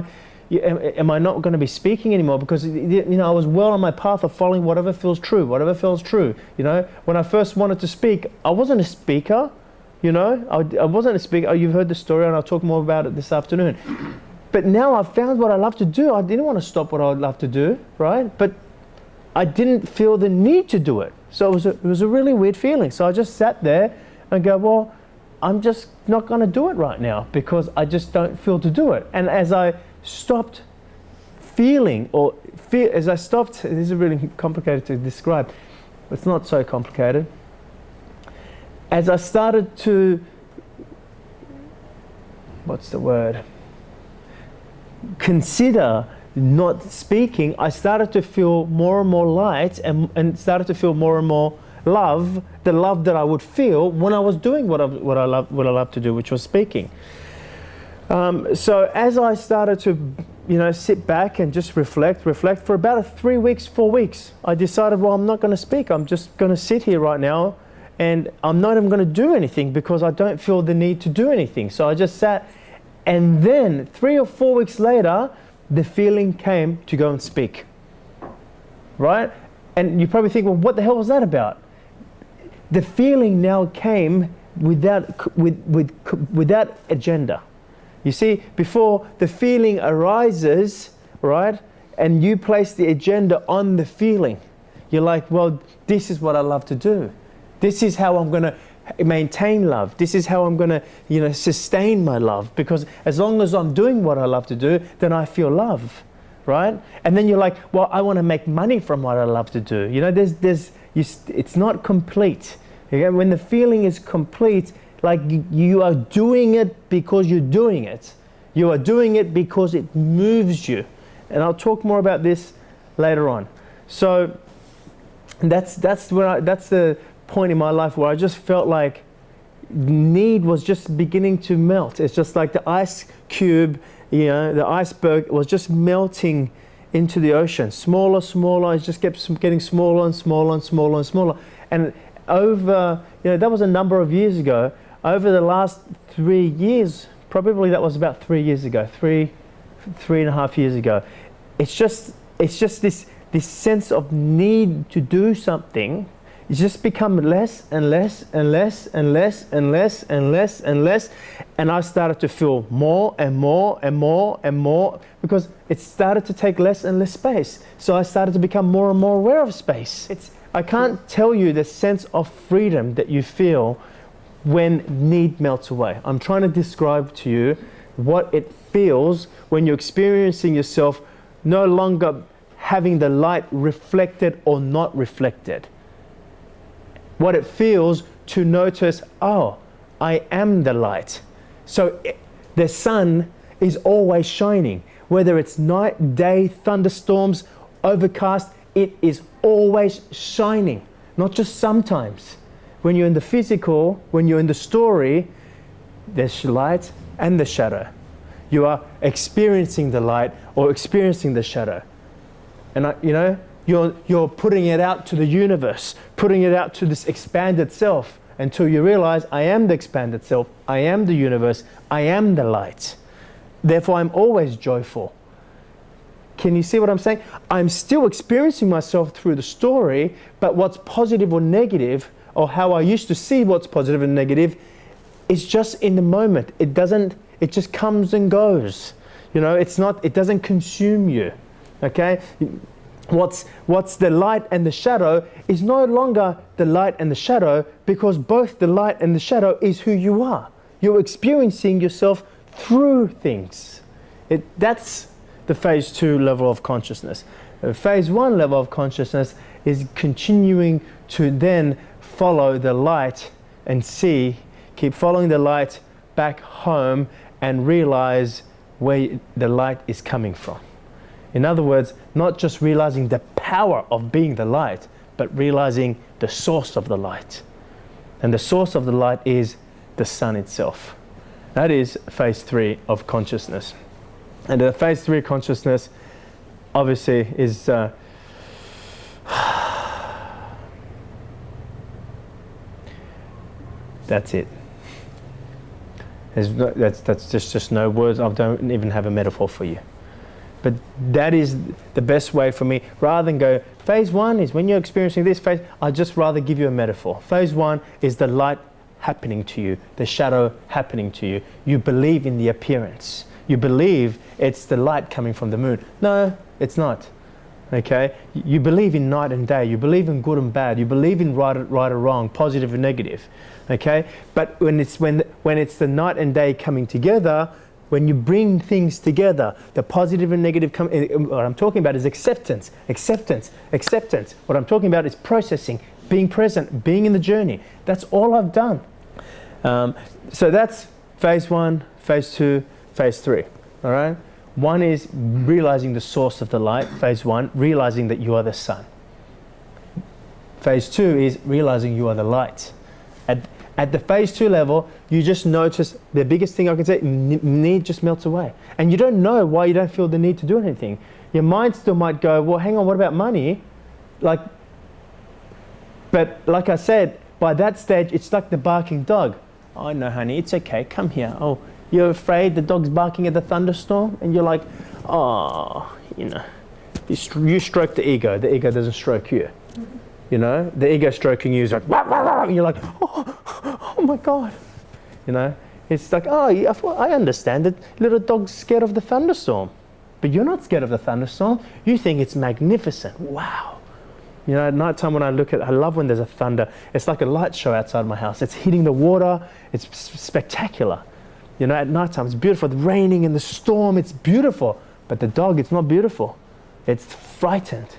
I not going to be speaking anymore? Because, you know, I was well on my path of following whatever feels true, whatever feels true. You know, when I first wanted to speak, I wasn't a speaker, you know, I wasn't a speaker. Oh, you've heard the story, and I'll talk more about it this afternoon. But now I've found what I love to do. I didn't want to stop what I would love to do, right? But I didn't feel the need to do it. So it was a really weird feeling. So I just sat there and go, well, I'm just not going to do it right now because I just don't feel to do it. And as I stopped feeling, this is really complicated to describe. It's not so complicated. As I started to, consider not speaking, I started to feel more and more light and started to feel more and more love, the love that I would feel when I was doing what I love to do, which was speaking. So as I started to, you know, sit back and just reflect for about 4 weeks, I decided, well, I'm not going to speak. I'm just going to sit here right now, and I'm not even going to do anything because I don't feel the need to do anything. So I just sat, and then 3 or 4 weeks later, the feeling came to go and speak, right? And you probably think, well, what the hell was that about? The feeling now came without agenda. You see, before the feeling arises, right, and you place the agenda on the feeling, you're like, well, this is what I love to do. This is how I'm going to maintain love. This is how I'm going to, you know, sustain my love, because as long as I'm doing what I love to do, then I feel love, right? And then you're like, well, I want to make money from what I love to do. You know, it's not complete. Okay? When the feeling is complete, like you are doing it because you're doing it. You are doing it because it moves you. And I'll talk more about this later on. So that's the point in my life where I just felt like need was just beginning to melt. It's just like the ice cube, you know, the iceberg was just melting into the ocean. Smaller, it just kept getting smaller and smaller and smaller and smaller. And over, you know, that was a number of years ago. Over the last 3 years, probably that was about 3 years ago, three and a half years ago. It's just this sense of need to do something. It's just become less and less and less and less and less and less and less. And I started to feel more and more and more and more, because it started to take less and less space. So I started to become more and more aware of space. I can't tell you the sense of freedom that you feel when need melts away. I'm trying to describe to you what it feels when you're experiencing yourself no longer having the light reflected or not reflected. What it feels to notice, oh, I am the light. So the sun is always shining. Whether it's night, day, thunderstorms, overcast, it is always shining. Not just sometimes. When you're in the physical, when you're in the story, there's light and the shadow. You are experiencing the light or experiencing the shadow. And you know, you're putting it out to the universe, putting it out to this expanded self, until you realize, I am the expanded self, I am the universe, I am the light. Therefore, I'm always joyful. Can you see what I'm saying? I'm still experiencing myself through the story, but what's positive or negative, or how I used to see what's positive and negative, is just in the moment. It just comes and goes. You know, it doesn't consume you. Okay? What's the light and the shadow is no longer the light and the shadow, because both the light and the shadow is who you are. You're experiencing yourself through things. That's the phase 2 level of consciousness. The phase 1 level of consciousness is continuing to then follow the light and keep following the light back home and realize where the light is coming from. In other words, not just realizing the power of being the light, but realizing the source of the light. And the source of the light is the sun itself. That is phase 3 of consciousness. And the phase 3 consciousness obviously is that's it. That's just no words. I don't even have a metaphor for you. But that is the best way for me. Rather than go, phase 1 is when you're experiencing this phase, I'd just rather give you a metaphor. Phase 1 is the light happening to you, the shadow happening to you. You believe in the appearance. You believe it's the light coming from the moon. No, it's not. Okay? You believe in night and day. You believe in good and bad. You believe in right or wrong, positive and negative. Okay? But when it's the night and day coming together, when you bring things together, the positive and negative what I'm talking about is acceptance. What I'm talking about is processing, being present, being in the journey. That's all I've done. So that's phase 1, phase 2, phase 3. All right? 1 is realizing the source of the light. Phase 1, realizing that you are the sun. Phase 2 is realizing you are the light. At the phase 2 level, you just notice the biggest thing I can say, need just melts away. And you don't know why you don't feel the need to do anything. Your mind still might go, well, hang on, what about money? But like I said, by that stage, it's like the barking dog. Oh, no, honey, it's okay. Come here. Oh, you're afraid the dog's barking at the thunderstorm? And you're like, oh, you know. You stroke the ego. The ego doesn't stroke you. You know, the ego stroking you is like, wah, wah, wah, and you're like, oh my God. You know, it's like, oh, I understand it. Little dog's scared of the thunderstorm. But you're not scared of the thunderstorm. You think it's magnificent. Wow. You know, at night time when I love when there's a thunder. It's like a light show outside my house. It's hitting the water. It's spectacular. You know, at night time it's beautiful. The raining and the storm, it's beautiful. But the dog, it's not beautiful. It's frightened.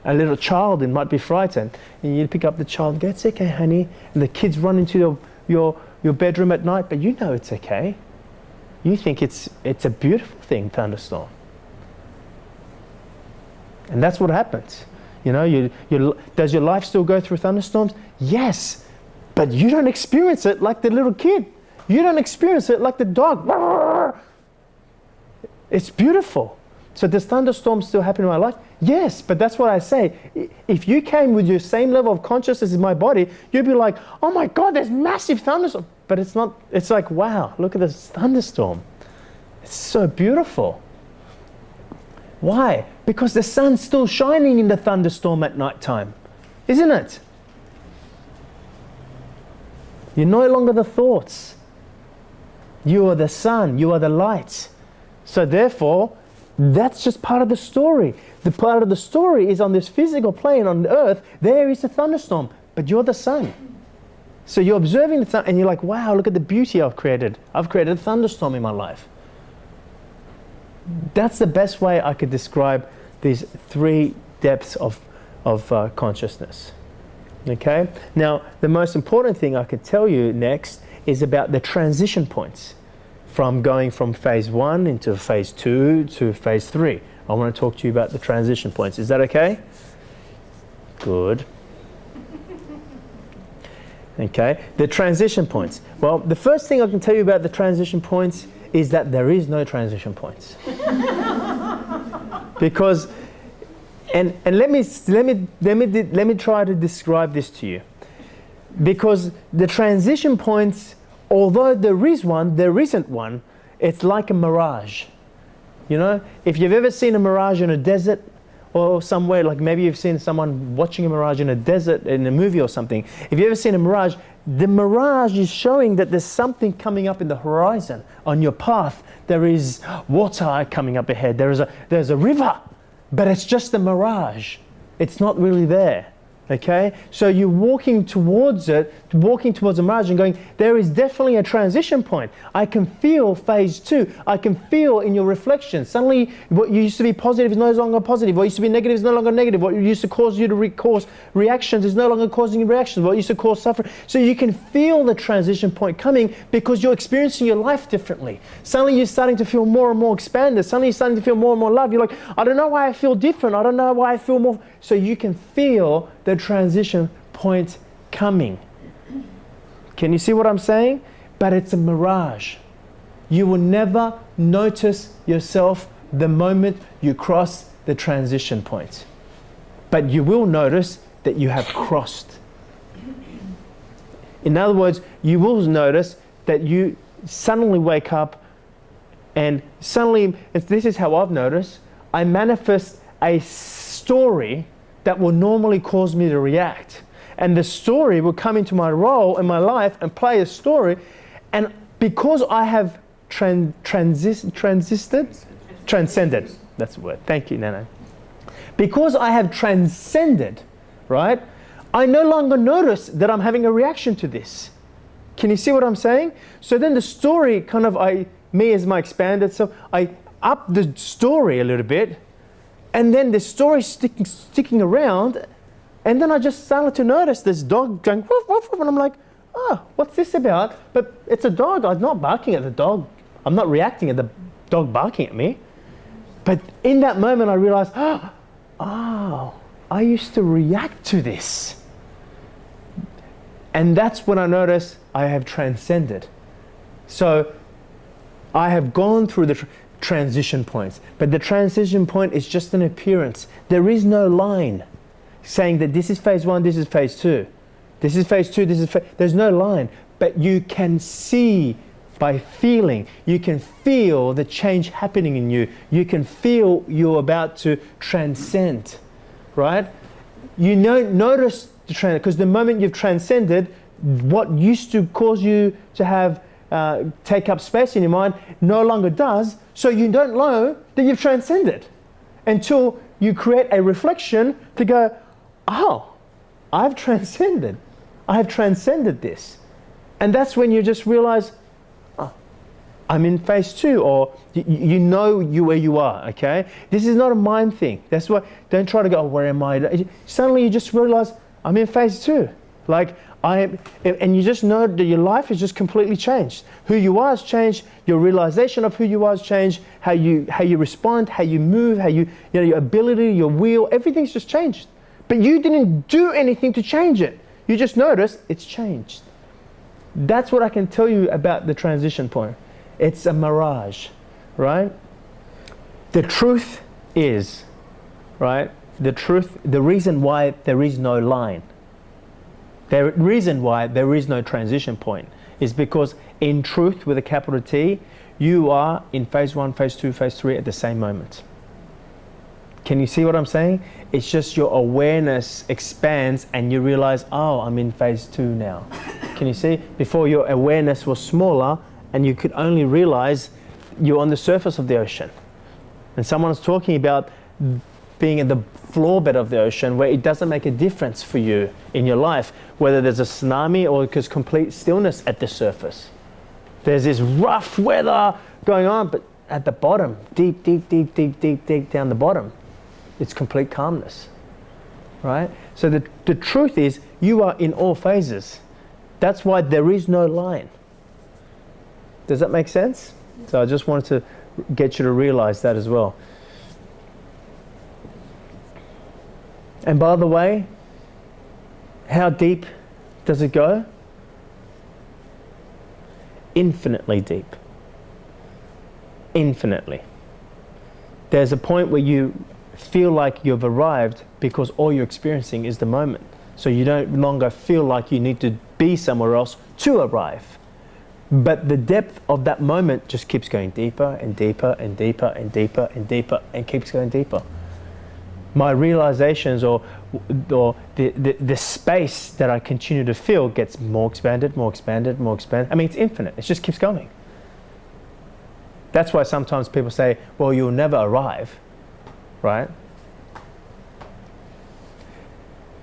A little child, it might be frightened. And you pick up the child and go, it's okay, honey. And the kids run into your bedroom at night, but you know it's okay. You think it's a beautiful thing, thunderstorm. And that's what happens. You know, does your life still go through thunderstorms? Yes, but you don't experience it like the little kid. You don't experience it like the dog. It's beautiful. So does thunderstorms still happen in my life? Yes, but that's what I say. If you came with your same level of consciousness in my body, you'd be like, oh my God, there's massive thunderstorm. But it's not, it's like, wow, look at this thunderstorm. It's so beautiful. Why? Because the sun's still shining in the thunderstorm at night time, isn't it? You're no longer the thoughts. You are the sun, you are the light. So therefore, that's just part of the story. The part of the story is on this physical plane on earth, there is a thunderstorm, but you're the sun. So you're observing the sun and you're like, wow, look at the beauty I've created. I've created a thunderstorm in my life. That's the best way I could describe these 3 depths of consciousness. Okay? Now, the most important thing I could tell you next is about the transition points from going from phase 1 into phase 2 to phase 3. I want to talk to you about the transition points. Is that okay? Good. Okay, the transition points. Well, the first thing I can tell you about the transition points is that there is no transition points. Because, and let me try to describe this to you. Because the transition points, although there is one, there isn't one. It's like a mirage. You know, if you've ever seen a mirage in a desert or somewhere, like maybe you've seen someone watching a mirage in a desert in a movie or something. If you've ever seen a mirage, the mirage is showing that there's something coming up in the horizon on your path. There is water coming up ahead. There's a river, but it's just a mirage. It's not really there. Okay, so you're walking towards it, walking towards a mirage and going, there is definitely a transition point. I can feel phase 2. I can feel in your reflection. Suddenly, what used to be positive is no longer positive. What used to be negative is no longer negative. What used to cause you to cause reactions is no longer causing you reactions. What used to cause suffering. So you can feel the transition point coming because you're experiencing your life differently. Suddenly, you're starting to feel more and more expanded. Suddenly, you're starting to feel more and more love. You're like, I don't know why I feel different. I don't know why I feel more. So you can feel the transition point coming. Can you see what I'm saying? But it's a mirage. You will never notice yourself the moment you cross the transition point. But you will notice that you have crossed. In other words, you will notice that you suddenly wake up and suddenly, this is how I've noticed, I manifest a story that will normally cause me to react. And the story will come into my role in my life and play a story. And because I have transcended, that's the word. Thank you, Nana. Because I have transcended, right? I no longer notice that I'm having a reaction to this. Can you see what I'm saying? So then the story kind of, me as my expanded self, I up the story a little bit. And then the story sticking around, and then I just started to notice this dog going woof, woof, woof, and I'm like, oh, what's this about? But it's a dog. I'm not barking at the dog. I'm not reacting at the dog barking at me. But in that moment, I realized, oh, I used to react to this. And that's when I noticed I have transcended. So I have gone through the transition points, but the transition point is just an appearance. There is no line saying that this is phase 1, this is phase 2, this is phase 2, this is there's no line, but you can see by feeling. You can feel the change happening in you. You can feel you're about to transcend, right? You notice the trend, because the moment you've transcended, what used to cause you to have take up space in your mind no longer does, so you don't know that you've transcended until you create a reflection to go, oh, I've transcended. I have transcended this. And that's when you just realize, oh, I'm in phase 2, or you know where you are, okay? This is not a mind thing. That's why, don't try to go, oh, where am I? Suddenly you just realize, I'm in phase 2. Like, and you just know that your life has just completely changed. Who you are has changed. Your realization of who you are has changed. How you respond, how you move, your ability, your will, everything's just changed. But you didn't do anything to change it. You just noticed it's changed. That's what I can tell you about the transition point. It's a mirage, right? The truth is, right? The reason why there is no line, the reason why there is no transition point is because in truth, with a capital T, you are in phase 1, phase 2, phase 3 at the same moment. Can you see what I'm saying? It's just your awareness expands and you realize, oh, I'm in phase 2 now. Can you see? Before, your awareness was smaller and you could only realize you're on the surface of the ocean. And someone's talking about being at the floor bed of the ocean, where it doesn't make a difference for you in your life, whether there's a tsunami or there's complete stillness at the surface. There's this rough weather going on, but at the bottom, deep down the bottom, it's complete calmness, right? So the truth is, you are in all phases. That's why there is no line. Does that make sense? So I just wanted to get you to realize that as well. And by the way, how deep does it go? Infinitely deep. Infinitely. There's a point where you feel like you've arrived because all you're experiencing is the moment. So you don't longer feel like you need to be somewhere else to arrive. But the depth of that moment just keeps going deeper and deeper and deeper and deeper and deeper and keeps going deeper. My realizations or the space that I continue to feel gets more expanded, more expanded, more expanded. I mean, it's infinite. It just keeps going. That's why sometimes people say, well, you'll never arrive, right?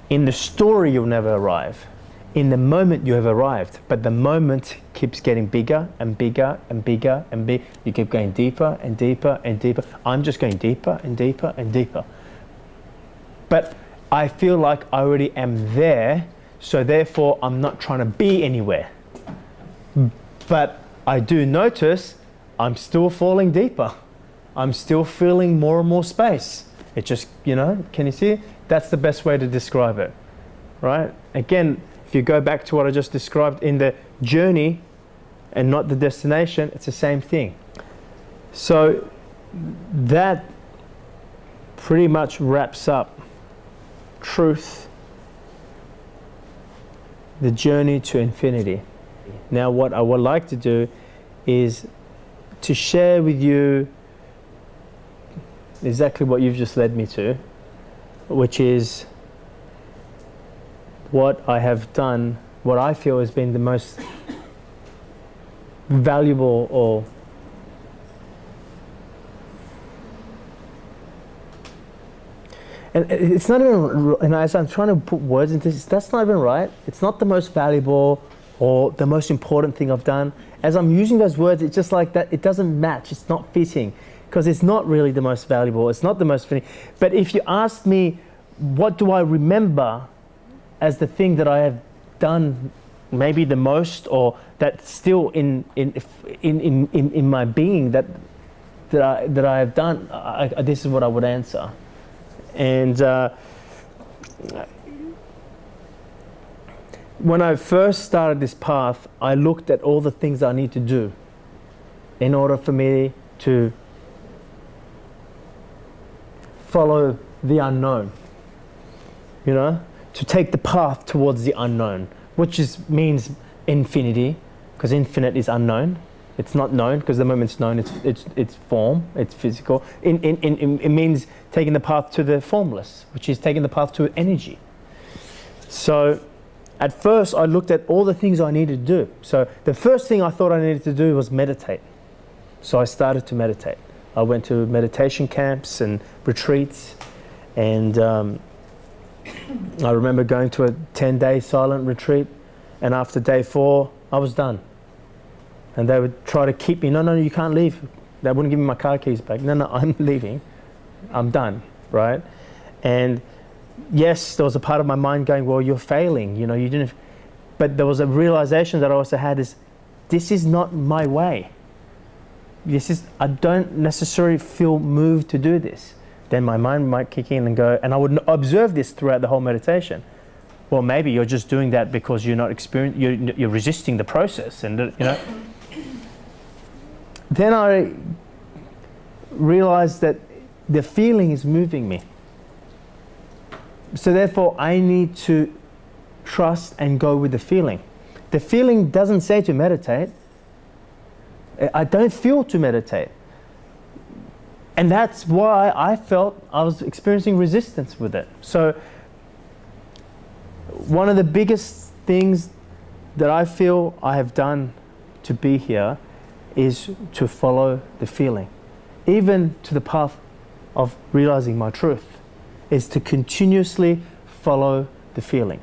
In the story, you'll never arrive. In the moment, you have arrived. But the moment keeps getting bigger and bigger and bigger and bigger. You keep going deeper and deeper and deeper. I'm just going deeper and deeper and deeper. But I feel like I already am there, so therefore I'm not trying to be anywhere. But I do notice I'm still falling deeper. I'm still feeling more and more space. It just, can you see? That's the best way to describe it, right? Again, if you go back to what I just described in the journey and not the destination, it's the same thing. So that pretty much wraps up truth, the journey to infinity. Now what I would like to do is to share with you exactly what you've just led me to, which is what I have done, what I feel has been the most valuable or and it's not even, and as I'm trying to put words into this, that's not even right. It's not the most valuable or the most important thing I've done. As I'm using those words, it's just like that, it doesn't match, it's not fitting, because it's not really the most valuable, it's not the most fitting. But if you ask me, what do I remember as the thing that I have done maybe the most, or that's still in my being that I have done, this is what I would answer. And when I first started this path, I looked at all the things I need to do in order for me to follow the unknown, to take the path towards the unknown, which means infinity, because infinite is unknown. It's not known, because the moment it's known, it's form, it's physical. It means taking the path to the formless, which is taking the path to energy. So at first I looked at all the things I needed to do. So the first thing I thought I needed to do was meditate. So I started to meditate. I went to meditation camps and retreats, and I remember going to a 10-day silent retreat, and after day 4 I was done. And they would try to keep me, no, you can't leave. They wouldn't give me my car keys back. No, I'm leaving. I'm done, right? And yes, there was a part of my mind going, well, you're failing, you didn't. But there was a realization that I also had is, this is not my way. I don't necessarily feel moved to do this. Then my mind might kick in and go, and I would observe this throughout the whole meditation. Well, maybe you're just doing that because you're not you're resisting the process, and Then I realized that the feeling is moving me. So therefore, I need to trust and go with the feeling. The feeling doesn't say to meditate. I don't feel to meditate. And that's why I felt I was experiencing resistance with it. So one of the biggest things that I feel I have done to be here is to follow the feeling. Even to the path of realizing my truth, is to continuously follow the feeling.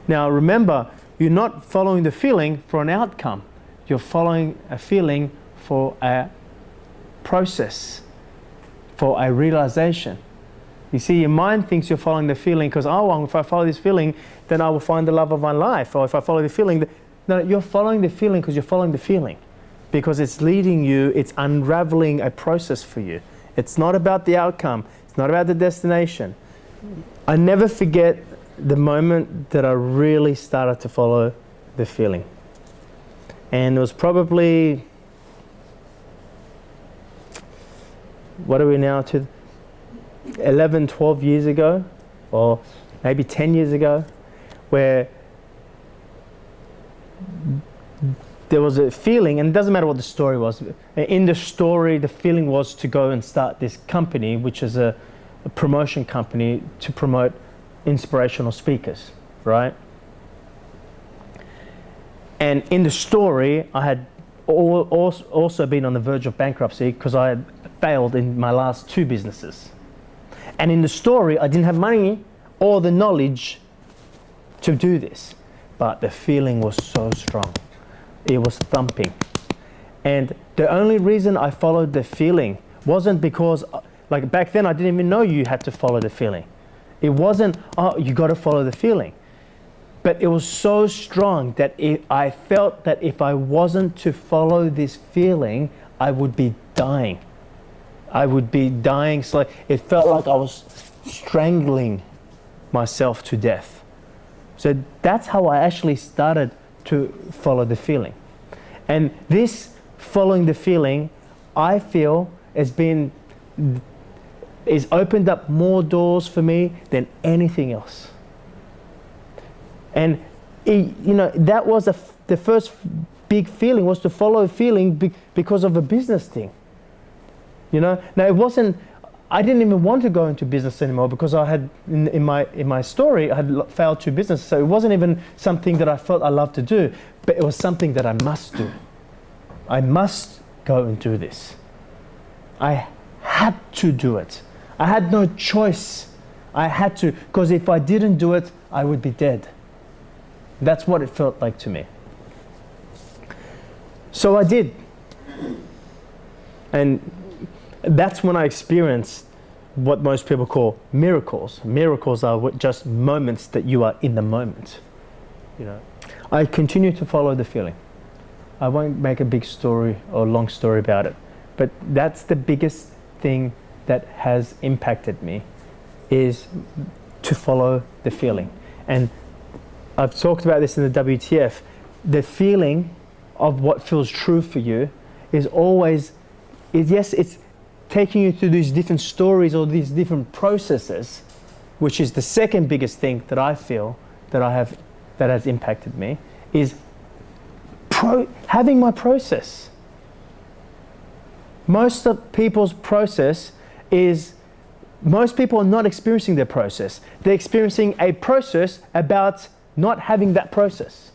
Now remember, you're not following the feeling for an outcome. You're following a feeling for a process, for a realization. You see, your mind thinks you're following the feeling because, if I follow this feeling, then I will find the love of my life. Or if I follow the feeling, no, you're following the feeling because you're following the feeling. Because it's leading you, it's unraveling a process for you. It's not about the outcome. It's not about the destination. I never forget the moment that I really started to follow the feeling. And it was probably, what are we now to? 11, 12 years ago, or maybe 10 years ago, where there was a feeling, and it doesn't matter what the story was. In the story, the feeling was to go and start this company, which is a promotion company to promote inspirational speakers, right? And in the story, I had also been on the verge of bankruptcy because I had failed in my last 2 businesses. And in the story, I didn't have money or the knowledge to do this, but the feeling was so strong. It was thumping. And the only reason I followed the feeling wasn't because, like back then, I didn't even know you had to follow the feeling. It wasn't, oh, you got to follow the feeling. But it was so strong that I felt that if I wasn't to follow this feeling, I would be dying. I would be dying slowly. It felt like I was strangling myself to death. So that's how I actually started to follow the feeling. And this following the feeling, I feel, is opened up more doors for me than anything else. And that was the first big feeling, was to follow a feeling because of a business thing. Now it wasn't, I didn't even want to go into business anymore because I had, in my story, I had failed 2 businesses. So it wasn't even something that I felt I loved to do, but it was something that I must do. I must go and do this. I had to do it. I had no choice. I had to, because if I didn't do it, I would be dead. That's what it felt like to me. So I did. And that's when I experienced what most people call miracles. Miracles are just moments that you are in the moment. I continue to follow the feeling. I won't make a big story or long story about it, but that's the biggest thing that has impacted me, is to follow the feeling. And I've talked about this in the WTF. The feeling of what feels true for you is always, yes, it's taking you through these different stories or these different processes, which is the second biggest thing that I feel that has impacted me, is having my process. Most of people's process is, most people are not experiencing their process. They're experiencing a process about not having that process.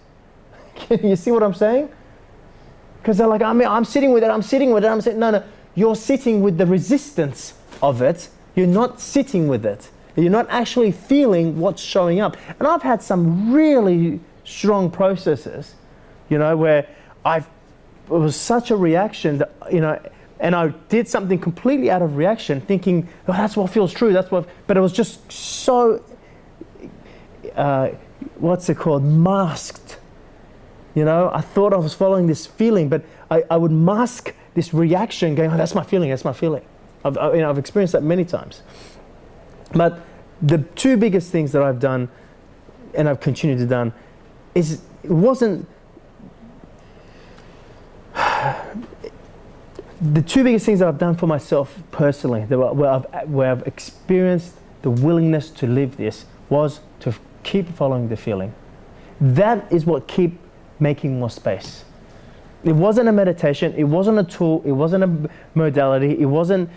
Can you see what I'm saying? Because they're like, I'm sitting with it. No, you're sitting with the resistance of it. You're not sitting with it. You're not actually feeling what's showing up. And I've had some really strong processes, where it was such a reaction that, and I did something completely out of reaction, thinking, oh, that's what feels true. But it was just so, masked. I thought I was following this feeling, but I would mask this reaction, going, oh, that's my feeling. I've experienced that many times. But the 2 biggest things that I've done, and I've continued to do, is it wasn't. The 2 biggest things that I've done for myself personally, where I've experienced the willingness to live this, was to keep following the feeling. That is what kept making more space. It wasn't a meditation. It wasn't a tool. It wasn't a modality. It wasn't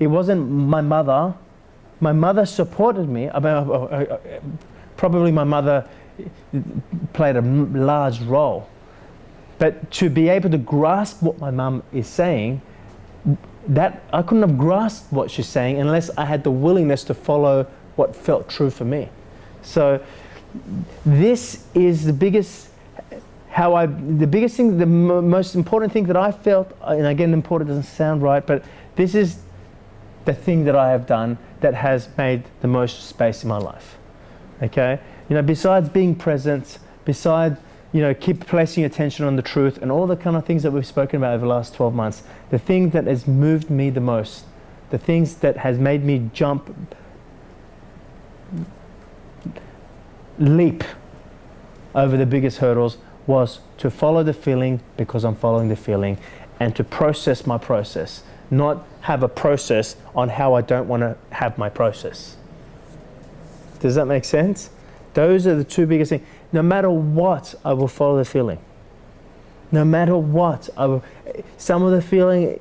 my mother. My mother supported me. Probably my mother played a large role. But to be able to grasp what my mum is saying, that I couldn't have grasped what she's saying unless I had the willingness to follow what felt true for me. So this is the biggest thing, the most important thing that I felt, and again, important doesn't sound right, but this is the thing that I have done that has made the most space in my life. Okay? Besides being present, besides, keep placing attention on the truth and all the kind of things that we've spoken about over the last 12 months, the thing that has moved me the most, the things that has made me leap over the biggest hurdles, was to follow the feeling because I'm following the feeling, and to process my process, not have a process on how I don't want to have my process. Does that make sense? Those are the 2 biggest things. No matter what, I will follow the feeling. No matter what, some of the feeling,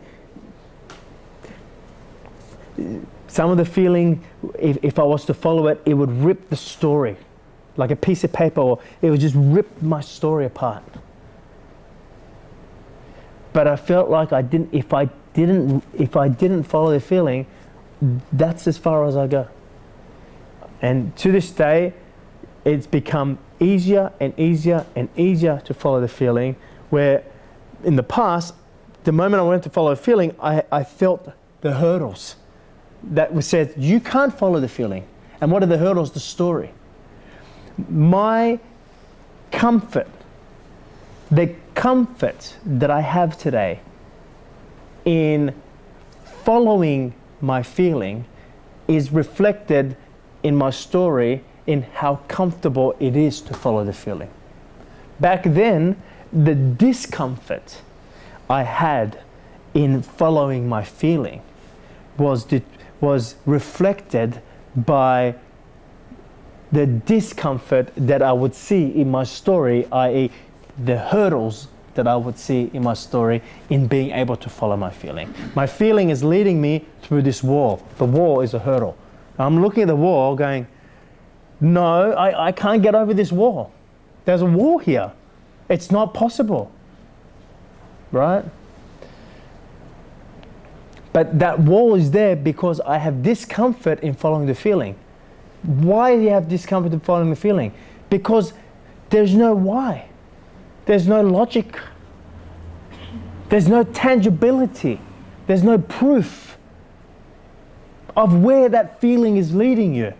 if I was to follow it, it would rip the story like a piece of paper, or it would just rip my story apart. But I felt like if I didn't follow the feeling, that's as far as I go. And to this day, it's become easier and easier and easier to follow the feeling, where in the past, the moment I wanted to follow a feeling, I felt the hurdles that was said, you can't follow the feeling. And what are the hurdles? The story. My comfort, the comfort that I have today in following my feeling is reflected in my story, in how comfortable it is to follow the feeling. Back then, the discomfort I had in following my feeling was reflected by the discomfort that I would see in my story, i.e. the hurdles that I would see in my story in being able to follow my feeling. My feeling is leading me through this wall. The wall is a hurdle. I'm looking at the wall going, no, I can't get over this wall. There's a wall here. It's not possible, right? But that wall is there because I have discomfort in following the feeling. Why do you have discomfort in following the feeling? Because there's no why. There's no logic. There's no tangibility. There's no proof of where that feeling is leading you.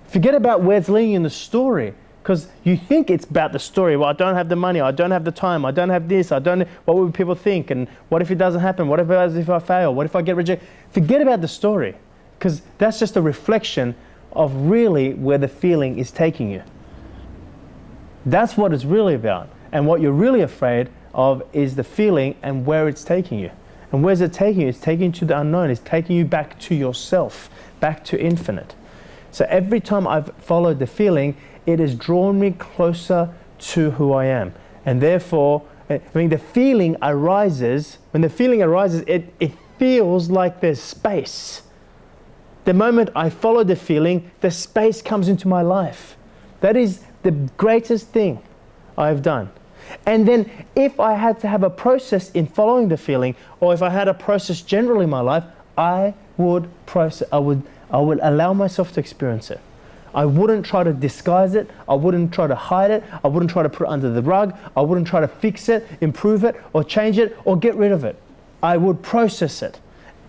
Forget about where it's leading you in the story, because you think it's about the story. Well, I don't have the money, I don't have the time, I don't have this, what will people think, and what if it doesn't happen, what if I fail, what if I get rejected? Forget about the story, because that's just a reflection of really where the feeling is taking you. That's what it's really about. And what you're really afraid of is the feeling and where it's taking you. And where's it taking you? It's taking you to the unknown. It's taking you back to yourself, back to infinite. So every time I've followed the feeling, it has drawn me closer to who I am. And therefore, the feeling arises, when the feeling arises, it feels like there's space. The moment I follow the feeling, the space comes into my life. That is the greatest thing I've done. And then if I had to have a process in following the feeling, or if I had a process generally in my life, I would allow myself to experience it. I wouldn't try to disguise it. I wouldn't try to hide it. I wouldn't try to put it under the rug. I wouldn't try to fix it, improve it, or change it, or get rid of it. I would process it.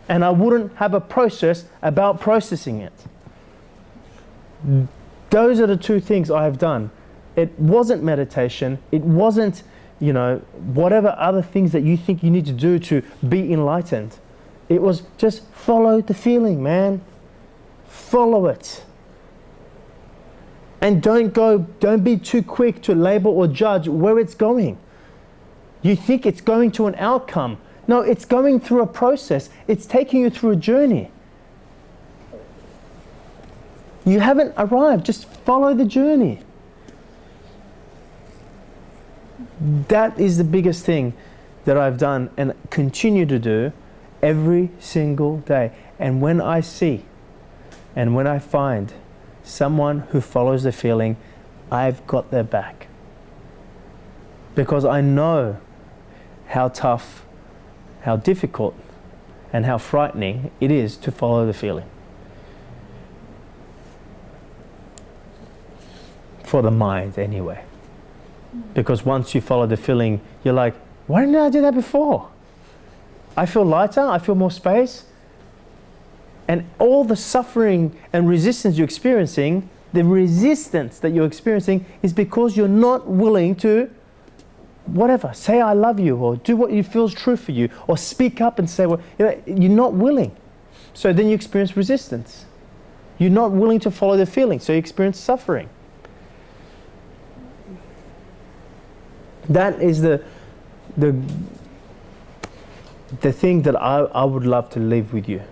And I wouldn't have a process about processing it. Those are the two things I have done. It wasn't meditation. It wasn't, whatever other things that you think you need to do to be enlightened. It was just follow the feeling, man. Follow it. And don't be too quick to label or judge where it's going. You think it's going to an outcome. No, it's going through a process. It's taking you through a journey. You haven't arrived. Just follow the journey. That is the biggest thing that I've done and continue to do every single day. And when I see and when I find someone who follows the feeling, I've got their back. Because I know how tough, how difficult, and how frightening it is to follow the feeling. For the mind, anyway. Because once you follow the feeling, you're like, why didn't I do that before? I feel lighter, I feel more space. And all the suffering and resistance you're experiencing, the resistance that you're experiencing is because you're not willing to, say I love you, or do what you feel is true for you, or speak up and say, you're not willing. So then you experience resistance. You're not willing to follow the feeling, so you experience suffering. That is the thing that I would love to leave with you.